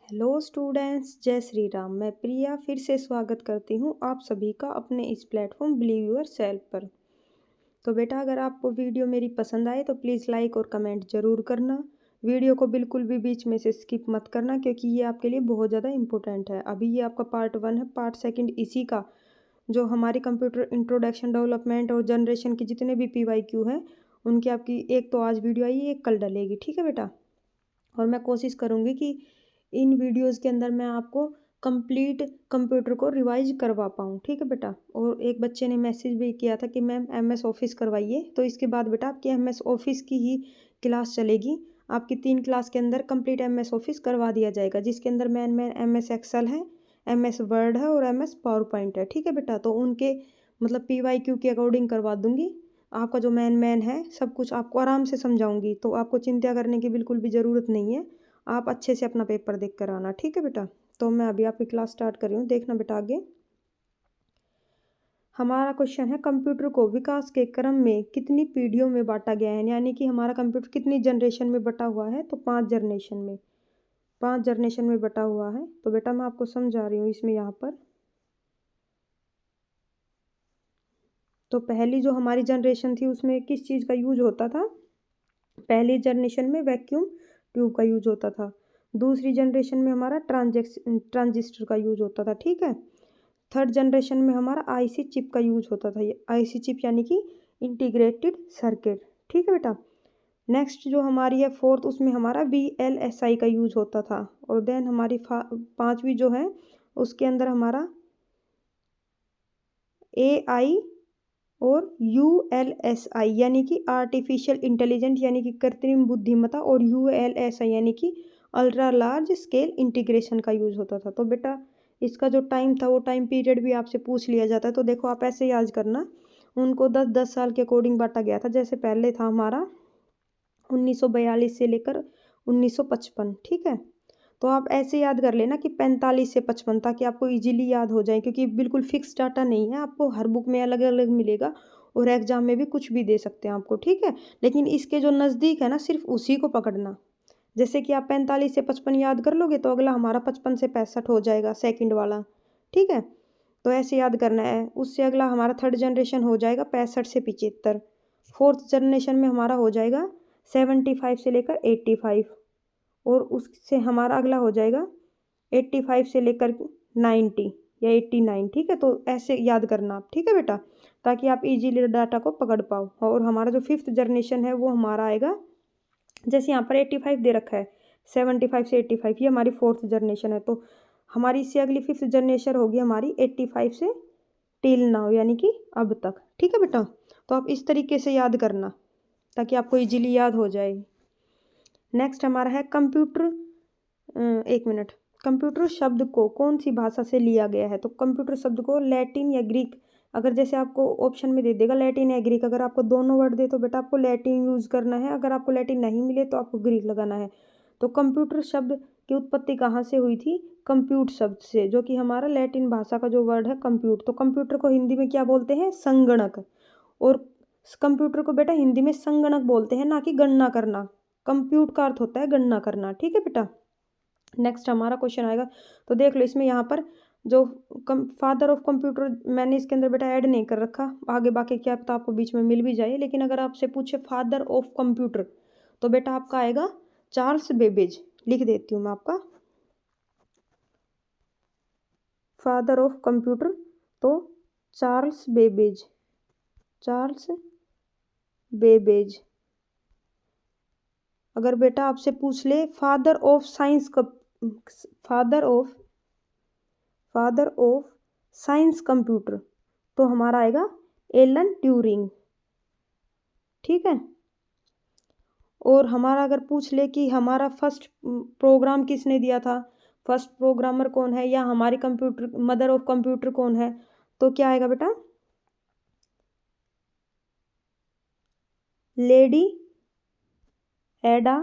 Hello students, जय श्री राम। मैं प्रिया फिर से स्वागत करती हूँ आप सभी का अपने इस प्लेटफॉर्म बिलीव योर सेल्फ पर। तो बेटा, अगर आपको वीडियो मेरी पसंद आए तो प्लीज़ लाइक और कमेंट ज़रूर करना। वीडियो को बिल्कुल भी बीच में से स्किप मत करना, क्योंकि ये आपके लिए बहुत ज़्यादा इंपॉर्टेंट है। अभी ये आपका पार्ट 1 है, पार्ट सेकंड इसी का जो हमारी कंप्यूटर इंट्रोडक्शन, डेवलपमेंट और जनरेशन के जितने भी PYQ हैं उनकी आपकी एक तो आज वीडियो आई, एक कल डलेगी। ठीक है बेटा, और मैं कोशिश करूँगी कि इन वीडियोज़ के अंदर मैं आपको कंप्लीट कंप्यूटर को रिवाइज करवा पाऊँ। ठीक है बेटा। और एक बच्चे ने मैसेज भी किया था कि मैम MS ऑफिस करवाइए, तो इसके बाद बेटा आपकी MS ऑफिस की ही क्लास चलेगी। आपकी 3 क्लास के अंदर कंप्लीट MS ऑफिस करवा दिया जाएगा, जिसके अंदर मेन MS एक्सेल है, MS वर्ड है और MS पावर पॉइंट है। ठीक है बेटा, तो उनके मतलब PYQ के अकॉर्डिंग करवा दूँगी। आपका जो मेन है सब कुछ आपको आराम से समझाऊँगी, तो आपको चिंता करने की बिल्कुल भी ज़रूरत नहीं है। आप अच्छे से अपना पेपर देख कर आना। ठीक है बेटा। तो मैं अभी आपकी क्लास स्टार्ट कर रही हूँ, देखना बेटा आगे। हमारा क्वेश्चन है, कंप्यूटर को विकास के क्रम में कितनी पीढ़ियों में बांटा गया है, यानी कि हमारा कंप्यूटर कितनी जनरेशन में बटा हुआ है। तो 5 जनरेशन में, 5 जनरेशन में बटा हुआ है। तो बेटा मैं आपको समझा रही हूँ इसमें यहाँ पर। तो पहली जो हमारी जनरेशन थी उसमें किस चीज़ का यूज होता था। पहली जनरेशन में वैक्यूम ट्यूब का यूज होता था। दूसरी जनरेशन में हमारा ट्रांजिस्टर का यूज होता था। ठीक है। थर्ड जनरेशन में हमारा IC चिप का यूज होता था। ये IC चिप यानी कि इंटीग्रेटेड सर्किट। ठीक है बेटा। नेक्स्ट जो हमारी है फोर्थ, उसमें हमारा VLSI का यूज होता था। और देन हमारी पांचवी जो है उसके अंदर हमारा AI और ULSI यानी कि आर्टिफिशियल इंटेलिजेंट यानी कि कृत्रिम बुद्धिमत्ता, और ULSI यानी कि अल्ट्रा लार्ज स्केल इंटीग्रेशन का यूज होता था। तो बेटा इसका जो टाइम था वो टाइम पीरियड भी आपसे पूछ लिया जाता है। तो देखो आप ऐसे याद करना, उनको 10-10 साल के अकॉर्डिंग बांटा गया था। जैसे पहले था हमारा 1942 से लेकर 1955। ठीक है। तो आप ऐसे याद कर लेना कि 45 से 55, ताकि आपको इजीली याद हो जाए, क्योंकि बिल्कुल फिक्स डाटा नहीं है, आपको हर बुक में अलग अलग मिलेगा और एग्जाम में भी कुछ भी दे सकते हैं आपको। ठीक है। लेकिन इसके जो नज़दीक है ना, सिर्फ उसी को पकड़ना। जैसे कि आप 45 से 55 याद कर लोगे तो अगला हमारा 55 से 65 हो जाएगा, सेकंड वाला। ठीक है। तो ऐसे याद करना है। उससे अगला हमारा थर्ड जनरेशन हो जाएगा 65 से 75। फोर्थ जनरेशन में हमारा हो जाएगा 75 से लेकर 85। और उससे हमारा अगला हो जाएगा 85 से लेकर 90 या 89। ठीक है। तो ऐसे याद करना आप। ठीक है बेटा, ताकि आप इजीली डाटा को पकड़ पाओ। और हमारा जो फिफ्थ जनरेशन है वो हमारा आएगा, जैसे यहाँ पर 85 दे रखा है, 75 से 85, ये हमारी फोर्थ जनरेशन है। तो हमारी इससे अगली फिफ्थ जनरेशन होगी हमारी 85 से टिल नाउ यानी कि अब तक। ठीक है बेटा। तो आप इस तरीके से याद करना ताकि आपको इजीली याद हो जाए। नेक्स्ट हमारा है कंप्यूटर। एक मिनट। कंप्यूटर शब्द को कौन सी भाषा से लिया गया है। तो कंप्यूटर शब्द को लैटिन या ग्रीक, अगर जैसे आपको ऑप्शन में दे देगा लैटिन या ग्रीक, अगर आपको दोनों वर्ड दे तो बेटा आपको लैटिन यूज़ करना है, अगर आपको लैटिन नहीं मिले तो आपको ग्रीक लगाना है। तो कंप्यूटर शब्द की उत्पत्ति कहाँ से हुई थी। कंप्यूट शब्द से, जो कि हमारा लैटिन भाषा का जो वर्ड है कंप्यूट। तो कंप्यूटर को हिंदी में क्या बोलते हैं, संगणक। और कंप्यूटर को बेटा हिंदी में संगणक बोलते हैं, ना कि गणना करना। कंप्यूट का अर्थ होता है गणना करना। ठीक है बेटा। नेक्स्ट हमारा क्वेश्चन आएगा, तो देख लो इसमें यहाँ पर जो फादर ऑफ कंप्यूटर मैंने इसके अंदर बेटा ऐड नहीं कर रखा, आगे बाकी क्या पता आपको बीच में मिल भी जाए। लेकिन अगर आपसे पूछे फादर ऑफ कंप्यूटर तो बेटा आपका आएगा चार्ल्स बेबेज। लिख देती हूँ मैं आपका फादर ऑफ कंप्यूटर, तो चार्ल्स बेबेज, चार्ल्स बेबेज। अगर बेटा आपसे पूछ ले फादर ऑफ साइंस का, father of father of science computer, तो हमारा आएगा एलन ट्यूरिंग। ठीक है। और हमारा अगर पूछ ले कि हमारा फर्स्ट प्रोग्राम किसने दिया था, फर्स्ट प्रोग्रामर कौन है, या हमारी कंप्यूटर मदर ऑफ कंप्यूटर कौन है, तो क्या आएगा बेटा, लेडी एडा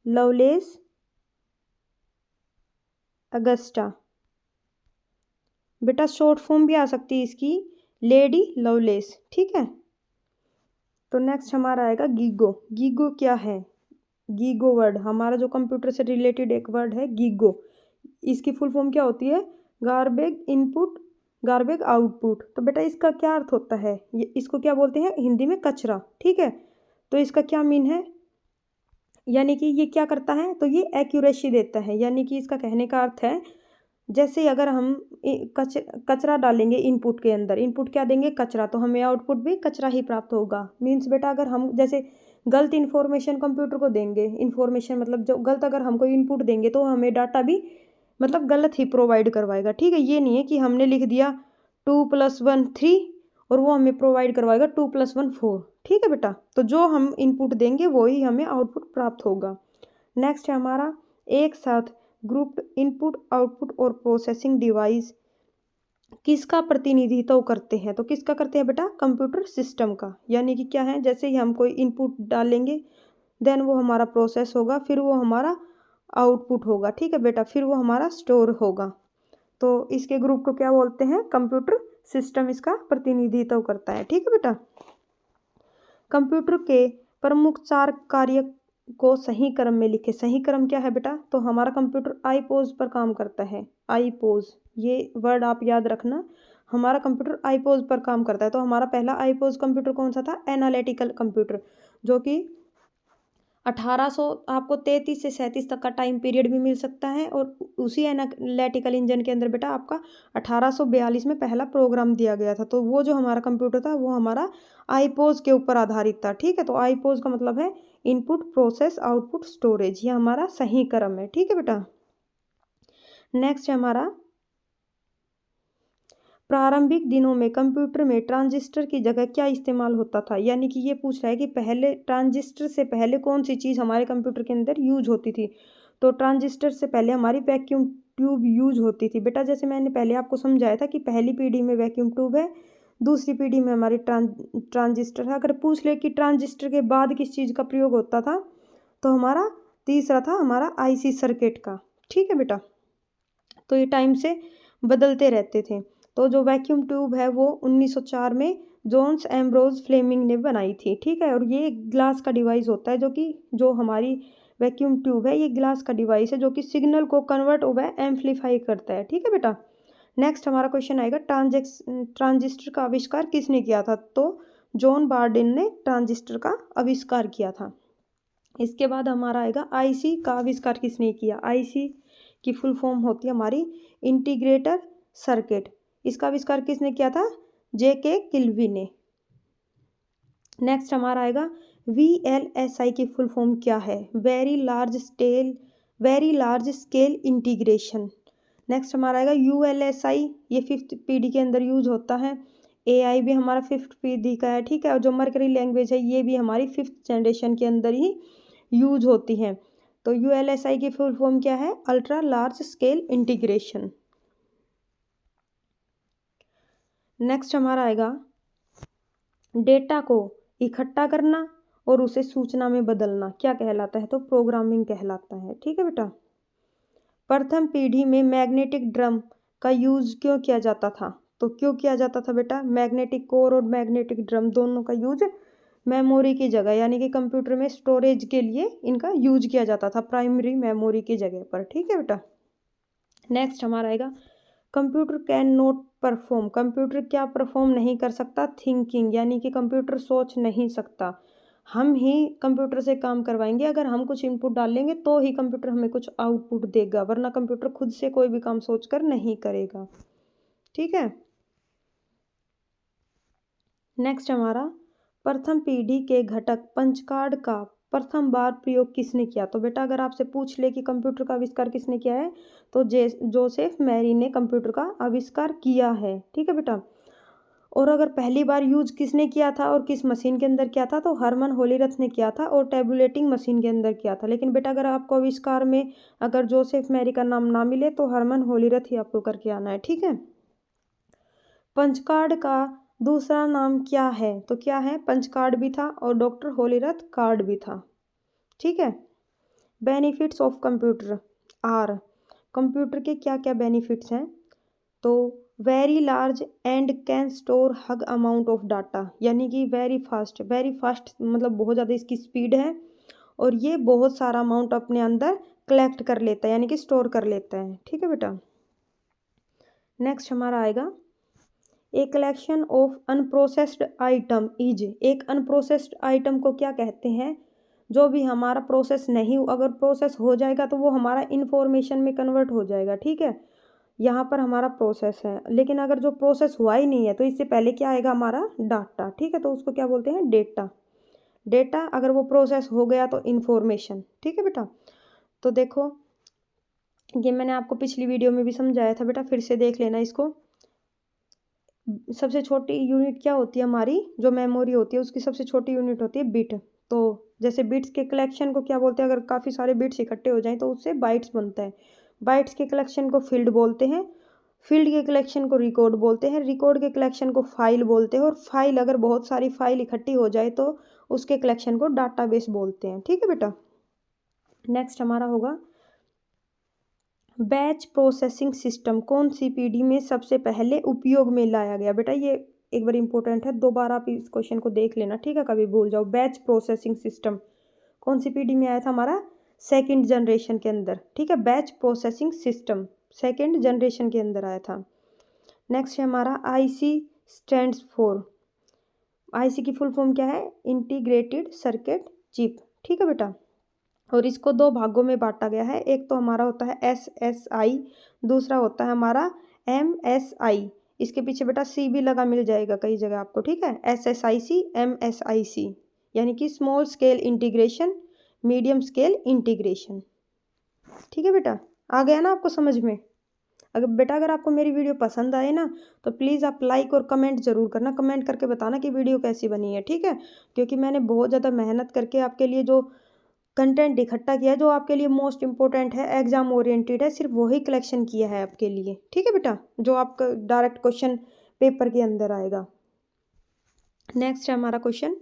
लवलेस अगस्टा। बेटा शॉर्ट फॉर्म भी आ सकती है इसकी, लेडी लवलेस। ठीक है। तो नेक्स्ट हमारा आएगा गीगो। गीगो क्या है, गीगो वर्ड, हमारा जो कंप्यूटर से रिलेटेड एक वर्ड है गीगो, इसकी फुल फॉर्म क्या होती है? Garbage input garbage output. तो बेटा इसका क्या अर्थ होता है? ये इसको क्या बोलते हैं हिंदी में? कचरा। ठीक है, तो इसका क्या मीन है? यानी कि ये क्या करता है? तो ये एक्यूरेसी देता है, यानी कि इसका कहने का अर्थ है जैसे अगर हम कचरा डालेंगे इनपुट के अंदर, इनपुट क्या देंगे? कचरा, तो हमें आउटपुट भी कचरा ही प्राप्त होगा। मीन्स बेटा अगर हम जैसे गलत इन्फॉर्मेशन कंप्यूटर को देंगे, इन्फॉर्मेशन मतलब जो गलत अगर हमको इनपुट देंगे तो हमें डाटा भी मतलब गलत ही प्रोवाइड करवाएगा। ठीक है, ये नहीं है कि हमने लिख दिया 2+1 3 और वो हमें प्रोवाइड करवाएगा 2+1 4। ठीक है बेटा, तो जो हम इनपुट देंगे वो ही हमें आउटपुट प्राप्त होगा। नेक्स्ट है हमारा एक साथ ग्रुप्ड इनपुट आउटपुट और प्रोसेसिंग डिवाइस किसका प्रतिनिधित्व करते हैं? तो किसका करते हैं बेटा? कंप्यूटर सिस्टम का। यानी कि क्या है, जैसे ही हम कोई इनपुट डालेंगे देन वो हमारा प्रोसेस होगा, फिर वो हमारा आउटपुट होगा। ठीक है बेटा, फिर वो हमारा स्टोर होगा। तो इसके ग्रुप को क्या बोलते हैं? कंप्यूटर सिस्टम इसका प्रतिनिधित्व करता है। ठीक है बेटा, कंप्यूटर के प्रमुख 4 कार्य को सही क्रम में लिखे। सही क्रम क्या है बेटा? तो हमारा कंप्यूटर आईपोज पर काम करता है। आईपोज, ये वर्ड आप याद रखना, हमारा कंप्यूटर आईपोज पर काम करता है। तो हमारा पहला आईपोज कंप्यूटर कौन सा था? एनालिटिकल कंप्यूटर, जो कि 1800 आपको 33 से 37 तक का टाइम पीरियड भी मिल सकता है। और उसी एनालिटिकल इंजन के अंदर बेटा आपका 1842 में पहला प्रोग्राम दिया गया था। तो वो जो हमारा कंप्यूटर था वो हमारा आईपोज के ऊपर आधारित था। ठीक है, तो आईपोज का मतलब है इनपुट प्रोसेस आउटपुट स्टोरेज, ये हमारा सही क्रम है। ठीक है बेटा, नेक्स्ट है हमारा प्रारंभिक दिनों में कंप्यूटर में ट्रांजिस्टर की जगह क्या इस्तेमाल होता था? यानी कि ये पूछ रहा है कि पहले ट्रांजिस्टर से पहले कौन सी चीज़ हमारे कंप्यूटर के अंदर यूज होती थी? तो ट्रांजिस्टर से पहले हमारी वैक्यूम ट्यूब यूज होती थी। बेटा जैसे मैंने पहले आपको समझाया था कि पहली पीढ़ी में वैक्यूम ट्यूब है, दूसरी पीढ़ी में हमारी ट्रांजिस्टर है। अगर पूछ ले कि ट्रांजिस्टर के बाद किस चीज़ का प्रयोग होता था, तो हमारा तीसरा था हमारा आईसी सर्किट का। ठीक है बेटा, तो ये टाइम से बदलते रहते थे। तो जो वैक्यूम ट्यूब है वो 1904 में जोन्स एम्ब्रोज फ्लेमिंग ने बनाई थी। ठीक है, और ये ग्लास का डिवाइस होता है, जो कि जो हमारी वैक्यूम ट्यूब है ये ग्लास का डिवाइस है जो कि सिग्नल को कन्वर्ट व एम्पलीफाई करता है। ठीक है बेटा, नेक्स्ट हमारा क्वेश्चन आएगा ट्रांजिस्टर का आविष्कार किसने किया था? तो जॉन बार्डिन ने ट्रांजिस्टर का आविष्कार किया था। इसके बाद हमारा आएगा आईसी का आविष्कार किसने किया? आईसी की फुल फॉर्म होती है हमारी इंटीग्रेटर सर्किट। इसका आविष्कार किसने किया था? जेके किल्वी ने। नेक्स्ट हमारा आएगा वीएलएसआई की फुल फॉर्म क्या है? Very large scale integration. Next हमारा आएगा यूएलएसआई, ये 5th पीढ़ी के अंदर यूज होता है। एआई भी हमारा 5th पीढ़ी का है। ठीक है, और जो मर्करी लैंग्वेज है ये भी हमारी 5th जनरेशन के अंदर ही यूज होती हैं। तो यूएलएसआई की फुल फॉर्म क्या है? Ultra large scale integration. Next हमारा आएगा डेटा को इकट्ठा करना और उसे सूचना में बदलना क्या कहलाता है? तो प्रोग्रामिंग कहलाता है। ठीक है बेटा, प्रथम पीढ़ी में मैग्नेटिक ड्रम का यूज क्यों किया जाता था? तो क्यों किया जाता था बेटा? मैग्नेटिक कोर और मैग्नेटिक ड्रम दोनों का यूज मेमोरी की जगह, यानी कि कंप्यूटर में स्टोरेज के लिए इनका यूज किया जाता था, प्राइमरी मेमोरी की जगह पर। ठीक है बेटा, नेक्स्ट हमारा आएगा computer can not perform. Computer क्या परफॉर्म नहीं कर सकता? थिंकिंग, यानी कि कंप्यूटर सोच नहीं सकता। हम ही कंप्यूटर से काम करवाएंगे, अगर हम कुछ इनपुट डालेंगे तो ही कंप्यूटर हमें कुछ आउटपुट देगा, वरना कंप्यूटर खुद से कोई भी काम सोचकर नहीं करेगा। ठीक है, नेक्स्ट हमारा प्रथम पीढ़ी के घटक पंच कार्ड का प्रथम बार प्रयोग किसने किया? तो बेटा अगर आपसे पूछ ले कि कंप्यूटर का आविष्कार किसने किया है, तो जोसेफ मैरी ने कंप्यूटर का आविष्कार किया है। ठीक है बेटा, और अगर पहली बार यूज किसने किया था और किस मशीन के अंदर किया था? तो हरमन होलीरथ ने किया था और टेबुलेटिंग मशीन के अंदर किया था। लेकिन बेटा अगर आपको आविष्कार में अगर जोसेफ मैरी का नाम ना मिले तो हरमन होलीरथ ही आपको करके आना है। ठीक है, पंचकार्ड का दूसरा नाम क्या है? तो क्या है? पंचकार्ड भी था और डॉक्टर होलीरथ कार्ड भी था। ठीक है, benefits of computer are, computer के क्या क्या बेनिफिट्स हैं? तो very large and can store huge amount of data, यानी कि वेरी फास्ट मतलब बहुत ज़्यादा इसकी स्पीड है और ये बहुत सारा अमाउंट अपने अंदर कलेक्ट कर लेता है यानी कि स्टोर कर लेता है। ठीक है बेटा। नेक्स्ट हमारा आएगा a collection of unprocessed item is. एक अनप्रोसेस्ड आइटम को क्या कहते हैं? जो भी हमारा प्रोसेस नहीं, अगर प्रोसेस हो जाएगा तो वो हमारा इंफॉर्मेशन में कन्वर्ट हो जाएगा। ठीक है, यहाँ पर हमारा प्रोसेस है, लेकिन अगर जो प्रोसेस हुआ ही नहीं है तो इससे पहले क्या आएगा? हमारा डाटा। ठीक है, तो उसको क्या बोलते हैं? डेटा। डेटा अगर वो प्रोसेस हो गया तो इंफॉर्मेशन। ठीक है बेटा। तो देखो ये मैंने आपको पिछली वीडियो में भी समझाया था बेटा, फिर से देख लेना इसको। सबसे छोटी यूनिट क्या होती है? हमारी जो मेमोरी होती है उसकी सबसे छोटी यूनिट होती है बिट। तो जैसे बिट्स के कलेक्शन को क्या बोलते हैं? अगर काफ़ी सारे बिट्स इकट्ठे हो जाएं तो उससे बाइट्स बनता है। बाइट्स के कलेक्शन को फील्ड बोलते हैं, फील्ड के कलेक्शन को रिकॉर्ड बोलते हैं, रिकॉर्ड के कलेक्शन को फाइल बोलते हैं, और फाइल अगर बहुत सारी फाइल इकट्ठी हो जाए तो उसके कलेक्शन को डाटाबेस बोलते हैं। ठीक है बेटा। नेक्स्ट हमारा होगा बैच प्रोसेसिंग सिस्टम कौन सी पीढ़ी में सबसे पहले उपयोग में लाया गया? बेटा ये एक बार इंपॉर्टेंट है, दोबारा आप इस क्वेश्चन को देख लेना। ठीक है, कभी भूल जाओ। बैच प्रोसेसिंग सिस्टम कौन सी पीढ़ी में आया था? हमारा सेकंड जनरेशन के अंदर। ठीक है, batch processing system second generation के अंदर आया था। नेक्स्ट है हमारा आईसी स्टैंड्स फॉर। आईसी की फुल फॉर्म क्या है? Integrated circuit chip. ठीक है बेटा। और इसको दो भागों में बांटा गया है। एक तो हमारा होता है एसएसआई, दूसरा होता है हमारा एमएसआई। इसके पीछे बेटा सी भी लगा मिल जाएगा कई जगह आपको। ठीक है, एसएसआईसी, एमएसआईसी, यानी कि small scale integration, medium scale integration. ठीक है बेटा, आ गया ना आपको समझ में? अगर आपको मेरी वीडियो पसंद आए ना तो प्लीज़ आप लाइक और कमेंट ज़रूर करना। कमेंट करके बताना कि वीडियो कैसी बनी है। ठीक है, क्योंकि मैंने बहुत ज़्यादा मेहनत करके आपके लिए जो कंटेंट इकट्ठा किया है, जो आपके लिए मोस्ट इंपॉर्टेंट है, एग्जाम ओरिएंटेड है, सिर्फ वही कलेक्शन किया है आपके लिए। ठीक है बेटा, जो आपका डायरेक्ट क्वेश्चन पेपर के अंदर आएगा। नेक्स्ट है हमारा क्वेश्चन,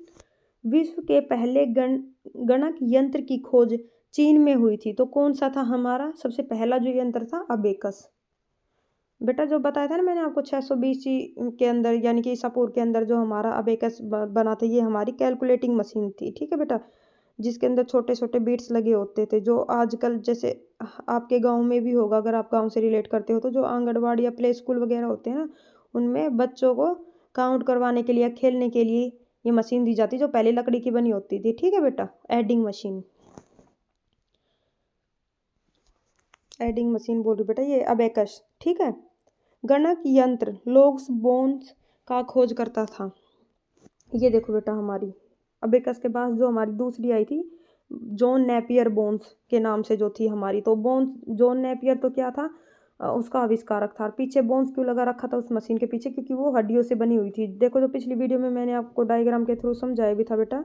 विश्व के पहले गणक यंत्र की खोज चीन में हुई थी, तो कौन सा था हमारा सबसे पहला जो यंत्र था? अबेकस। बेटा जो बताया था ना मैंने आपको 600 BC के अंदर यानी कि ईसा पूर्व के अंदर जो हमारा अबेकस बना था, ये हमारी कैलकुलेटिंग मशीन थी। ठीक है बेटा, जिसके अंदर छोटे छोटे बीट्स लगे होते थे, जो आजकल जैसे आपके गांव में भी होगा, अगर आप गांव से रिलेट करते हो तो, जो आंगनबाड़ी या प्ले स्कूल वगैरह होते हैं ना, उनमें बच्चों को काउंट करवाने के लिए, खेलने के लिए ये मशीन दी जाती, जो पहले लकड़ी की बनी होती थी। ठीक है बेटा, एडिंग मशीन बोल रही बेटा ये अबेकस। ठीक है, गणक यंत्र लोग्स बोन्स का खोज करता था। ये देखो बेटा, हमारी अबेकस के पास जो हमारी दूसरी आई थी, जॉन नेपियर बोन्स के नाम से जो थी हमारी, तो बोन्स जॉन नेपियर तो क्या था? उसका आविष्कारक था। पीछे बोन्स क्यों लगा रखा था उस मशीन के पीछे? क्योंकि वो हड्डियों से बनी हुई थी। देखो जो पिछली वीडियो में मैंने आपको डायग्राम के थ्रू समझाया भी था बेटा,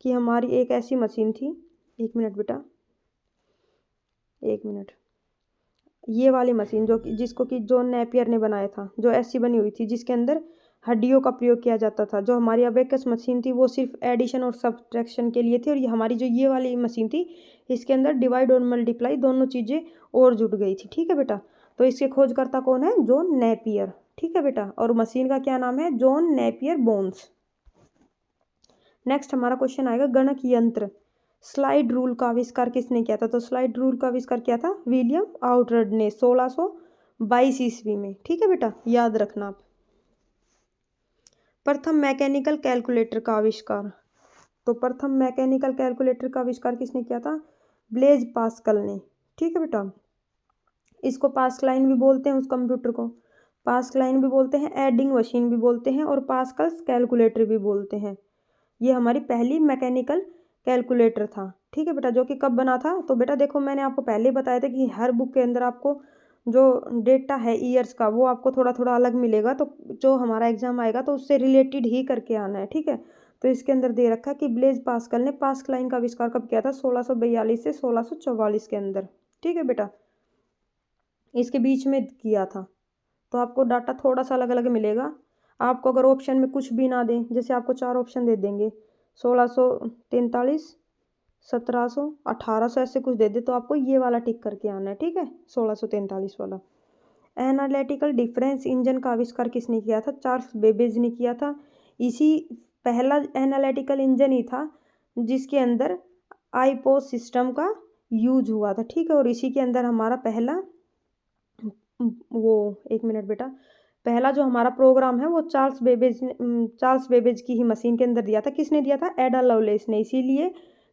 कि हमारी एक ऐसी मशीन थी। एक मिनट बेटा, एक मिनट। ये वाली मशीन जो कि जिसको कि जॉन नेपियर ने बनाया था, जो ऐसी बनी हुई थी, जिसके अंदर हड्डियों का प्रयोग किया जाता था। जो हमारी अबेकस मशीन थी वो सिर्फ एडिशन और सब्ट्रैक्शन के लिए थी, और ये हमारी जो ये वाली मशीन थी, इसके अंदर डिवाइड और मल्टीप्लाई दोनों चीज़ें और जुड़ गई थी। ठीक है बेटा, तो इसके खोजकर्ता कौन है? John Napier. ठीक है बेटा, और मशीन का क्या नाम है? John Napier bones. नेक्स्ट हमारा क्वेश्चन आएगा, गणक यंत्र स्लाइड रूल का आविष्कार किसने किया था? तो स्लाइड रूल का आविष्कार किया था विलियम आउटरड ने 1622 ईस्वी में। ठीक है बेटा, याद रखना आप। प्रथम मैकेनिकल कैलकुलेटर का आविष्कार, तो प्रथम मैकेनिकल कैलकुलेटर का आविष्कार किसने किया था? ब्लेज पास्कल ने। ठीक है बेटा, इसको पास्कलाइन भी बोलते हैं, उस कंप्यूटर को पास्कलाइन भी बोलते हैं, एडिंग मशीन भी बोलते हैं, और पास्कल्स कैलकुलेटर भी बोलते हैं। ये हमारी पहली मैकेनिकल कैलकुलेटर था। ठीक है बेटा, जो कि कब बना था? तो बेटा देखो, मैंने आपको पहले ही बताया था कि हर बुक के अंदर आपको जो डेटा है ईयर्स का, वो आपको थोड़ा थोड़ा अलग मिलेगा, तो जो हमारा एग्जाम आएगा तो उससे रिलेटेड ही करके आना है। ठीक है, तो इसके अंदर दे रखा है कि ब्लेज पास्कल ने पास्कलाइन का आविष्कार कब किया था? 1642 से 1644 के अंदर। ठीक है बेटा, इसके बीच में किया था। तो आपको डाटा थोड़ा सा अलग अलग मिलेगा। आपको अगर ऑप्शन में कुछ भी ना दें, जैसे आपको 4 ऑप्शन दे देंगे, 1643, 1700, 1800 ऐसे कुछ दे दे, तो आपको ये वाला टिक करके आना है। ठीक है, 1643 वाला। एनालिटिकल डिफरेंस इंजन का आविष्कार किसने किया था? चार्ल्स बेबेज ने किया था। इसी पहला एनालिटिकल इंजन ही था जिसके अंदर आईपॉस सिस्टम का यूज हुआ था, ठीक है। और इसी के अंदर हमारा पहला वो, एक मिनट बेटा, पहला जो हमारा प्रोग्राम है वो चार्ल्स बेबेज की ही मशीन के अंदर दिया था। किसने दिया था? एडा लवलेस ने। इसीलिए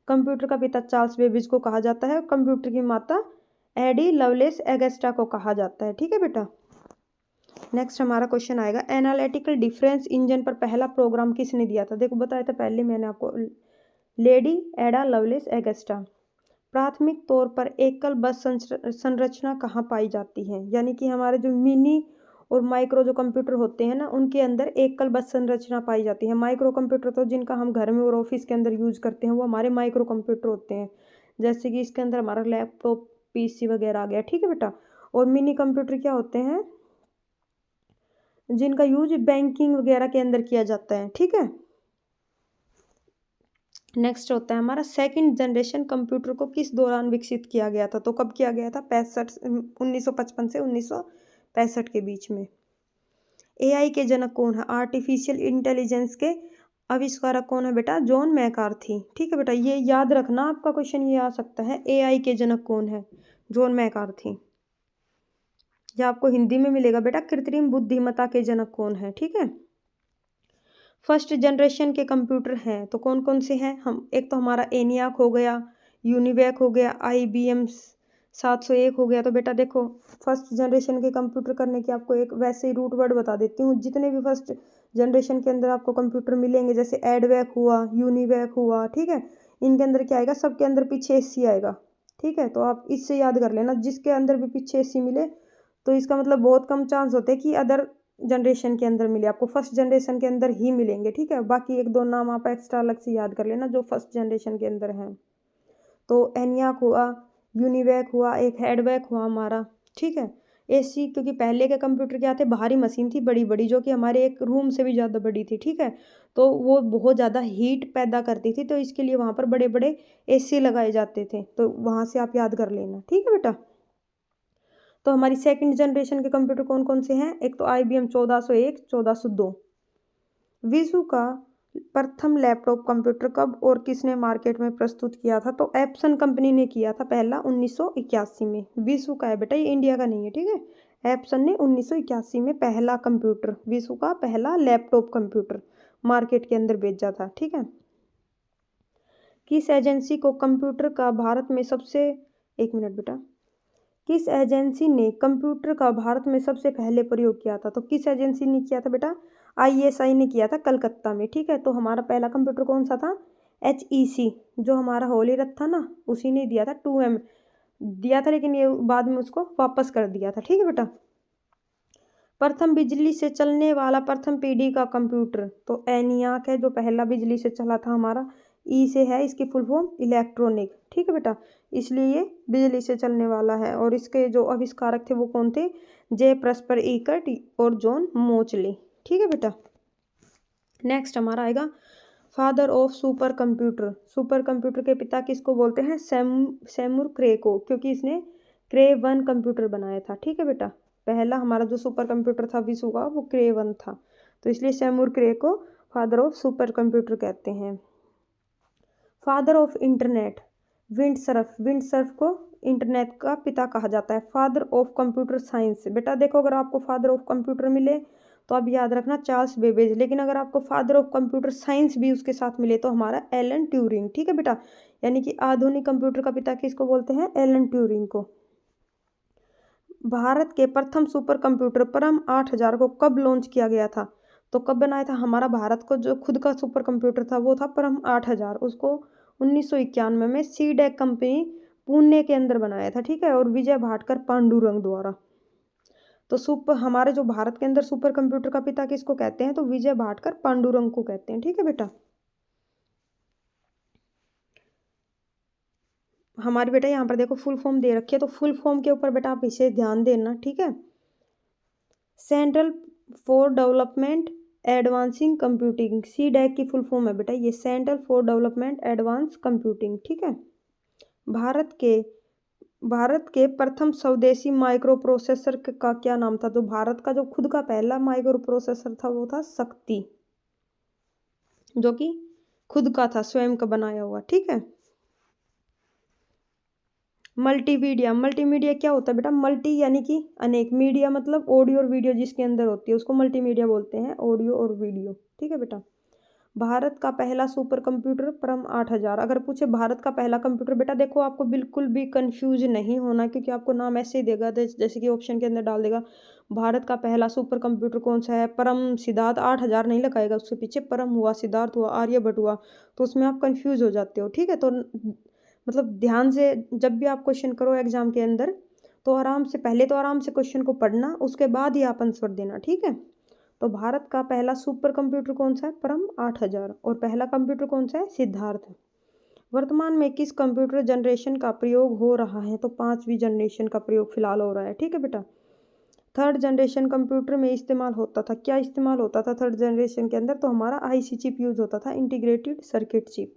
कंप्यूटर का पिता चार्ल्स बेबेज को कहा जाता है, कंप्यूटर की माता एडी लवलेस एगस्टा को कहा जाता है, ठीक है बेटा। नेक्स्ट हमारा क्वेश्चन आएगा, एनालिटिकल डिफरेंस इंजन पर पहला प्रोग्राम किसने दिया था? देखो बताया था पहले मैंने आपको, लेडी एडा लवलेस एगस्टा। प्राथमिक तौर पर एकल बस संरचना कहाँ पाई जाती है? यानी कि हमारे जो मिनी और माइक्रो जो कंप्यूटर होते हैं ना, उनके अंदर एकल बस संरचना पाई जाती है। माइक्रो कंप्यूटर तो जिनका हम घर में और ऑफिस के अंदर यूज करते हैं वो हमारे माइक्रो कंप्यूटर होते हैं, जैसे कि इसके अंदर हमारा लैपटॉप पीसी वगैरह आ गया, ठीक है बेटा। और मिनी कंप्यूटर क्या होते हैं? जिनका यूज बैंकिंग वगैरह के अंदर किया जाता है, ठीक है। नेक्स्ट होता है हमारा, सेकंड जनरेशन कंप्यूटर को किस दौरान विकसित किया गया था? तो कब किया गया था? 1955 से 1965 के बीच में। एआई के जनक कौन है? आर्टिफिशियल इंटेलिजेंस के आविष्कारक कौन है बेटा? जॉन मैकार्थी, ठीक है बेटा। ये याद रखना, आपका क्वेश्चन ये आ सकता है, एआई के जनक कौन है? John McCarthy. या आपको हिंदी में मिलेगा बेटा, कृत्रिम बुद्धिमत्ता के जनक कौन है, ठीक है। फर्स्ट जनरेशन के कंप्यूटर हैं तो कौन कौन से हैं? हम, एक तो हमारा एनियाक हो गया, यूनिवैक हो गया, IBM 701 हो गया। तो बेटा देखो, फर्स्ट जनरेशन के कंप्यूटर करने की आपको एक वैसे ही रूट वर्ड बता देती हूँ। जितने भी फर्स्ट जनरेशन के अंदर आपको कंप्यूटर मिलेंगे, जैसे एडवैक हुआ, यूनिवैक हुआ, ठीक है, इनके अंदर क्या आएगा? सबके अंदर पीछे AC आएगा, ठीक है। तो आप इससे याद कर लेना, जिसके अंदर भी पीछे AC मिले तो इसका मतलब बहुत कम चांस होते हैं कि अदर जनरेशन के अंदर मिले, आपको फर्स्ट जनरेशन के अंदर ही मिलेंगे, ठीक है। बाकी एक दो नाम आप एक्स्ट्रा अलग से याद कर लेना जो फर्स्ट जनरेशन के अंदर हैं। तो एनियाक हुआ, यूनिवैक हुआ, एक हेडवैक हुआ हमारा, ठीक है। AC, क्योंकि पहले के कंप्यूटर क्या थे? भारी मशीन थी, बड़ी बड़ी, जो कि हमारे एक रूम से भी ज़्यादा बड़ी थी, ठीक है। तो वो बहुत ज़्यादा हीट पैदा करती थी, तो इसके लिए वहाँ पर बड़े बड़े AC लगाए जाते थे। तो वहाँ से आप याद कर लेना, ठीक है बेटा। तो हमारी सेकंड जनरेशन के कंप्यूटर कौन कौन से हैं? एक तो IBM 1401, 1402। विश्व का प्रथम लैपटॉप कंप्यूटर कब और किसने मार्केट में प्रस्तुत किया था? तो एप्सन कंपनी ने किया था पहला 1981 में। विश्व का है बेटा, ये इंडिया का नहीं है, ठीक है। एप्सन ने 1981 में पहला कंप्यूटर, विश्व का पहला लैपटॉप कंप्यूटर मार्केट के अंदर भेजा था, ठीक है। किस एजेंसी को कंप्यूटर का भारत में सबसे, एक मिनट बेटा, किस एजेंसी ने कंप्यूटर का भारत में सबसे पहले प्रयोग किया था? तो किस एजेंसी ने किया था बेटा? ISI ने किया था कलकत्ता में, ठीक है। तो हमारा पहला कंप्यूटर कौन सा था? HEC, जो हमारा होली रथ था ना, उसी ने दिया था। 2M दिया था, लेकिन ये बाद में उसको वापस कर दिया था, ठीक है बेटा। प्रथम बिजली से चलने वाला प्रथम पीढ़ी का कंप्यूटर, तो एनियाक है जो पहला बिजली से चला था हमारा। ई से है इसकी फुल फॉर्म, इलेक्ट्रॉनिक, ठीक है बेटा। इसलिए ये बिजली से चलने वाला है। और इसके जो आविष्कारक थे वो कौन थे? जे प्रस्पर इकर्ट और जॉन मोचली, ठीक है बेटा। नेक्स्ट हमारा आएगा, father of super computer. Super computer के पिता किसको बोलते हैं? सेमुर क्रे को, क्योंकि इसने क्रे 1 कंप्यूटर बनाया था, ठीक है बेटा। पहला हमारा जो सुपर कंप्यूटर था विश्व का, वो क्रे 1 था, तो इसलिए सेमुर क्रे को फादर ऑफ सुपर कंप्यूटर कहते हैं। फादर ऑफ इंटरनेट, विंडसर्फ को इंटरनेट का पिता कहा जाता है। फादर ऑफ कंप्यूटर साइंस, बेटा देखो, अगर आपको फादर ऑफ कंप्यूटर मिले तो आप याद रखना चार्ल्स बेबेज, लेकिन अगर आपको फादर ऑफ कंप्यूटर साइंस भी उसके साथ मिले तो हमारा एलन ट्यूरिंग, ठीक है बेटा। यानी कि आधुनिक कंप्यूटर का पिता किसको बोलते हैं? एलन ट्यूरिंग को। भारत के प्रथम सुपर कंप्यूटर परम 8000 को कब लॉन्च किया गया था? तो कब बनाया था हमारा भारत को जो खुद का सुपर कंप्यूटर था वो था परम 8000, उसको 1991 में सीडेक कंपनी पुणे के अंदर बनाया था, ठीक है। और विजय भाटकर पांडुरंग द्वारा। तो हमारे जो भारत के अंदर सुपर कंप्यूटर का पिता किसको कहते हैं? तो विजय भाटकर पांडुरंग को कहते हैं, ठीक है बेटा। हमारे बेटा यहाँ पर देखो फुल फॉर्म दे रखी है, तो फुल फॉर्म के ऊपर बेटा आप इसे ध्यान देना, ठीक है। Central for development advancing computing, CDAC की फुल फॉर्म है बेटा ये, central for development advance computing, ठीक है। भारत के प्रथम स्वदेशी माइक्रो प्रोसेसर का क्या नाम था? तो भारत का जो खुद का पहला माइक्रो प्रोसेसर था वो था शक्ति, जो कि खुद का था, स्वयं का बनाया हुआ, ठीक है। मल्टीमीडिया, मल्टीमीडिया क्या होता है बेटा? मल्टी यानी कि अनेक, मीडिया मतलब ऑडियो और वीडियो जिसके अंदर होती है उसको मल्टीमीडिया बोलते हैं, ऑडियो और वीडियो। ठीक है बेटा। भारत का पहला सुपर कंप्यूटर परम 8000। अगर पूछे भारत का पहला कंप्यूटर, बेटा देखो आपको बिल्कुल भी कंफ्यूज नहीं होना, क्योंकि आपको नाम ऐसे ही देगा जैसे कि ऑप्शन के अंदर डाल देगा भारत का पहला सुपर कंप्यूटर कौन सा है, परम सिद्धार्थ। 8000 नहीं लगाएगा उसके पीछे, परम हुआ, सिद्धार्थ हुआ, आर्यभट्ट हुआ, तो उसमें आप कंफ्यूज हो जाते हो। ठीक है, तो मतलब ध्यान से जब भी आप क्वेश्चन करो एग्जाम के अंदर, तो आराम से, पहले तो आराम से क्वेश्चन को पढ़ना, उसके बाद ही आप आंसर देना। ठीक है। तो भारत का पहला सुपर कंप्यूटर कौन सा है? परम 8000। और पहला कंप्यूटर कौन सा है? सिद्धार्थ। वर्तमान में किस कंप्यूटर जनरेशन का प्रयोग हो रहा है? तो 5वीं जनरेशन का प्रयोग फिलहाल हो रहा है। ठीक है बेटा। थर्ड जनरेशन कंप्यूटर में इस्तेमाल होता था, क्या इस्तेमाल होता था थर्ड जनरेशन के अंदर? तो हमारा आईसी चिप यूज होता था, इंटीग्रेटेड सर्किट चिप।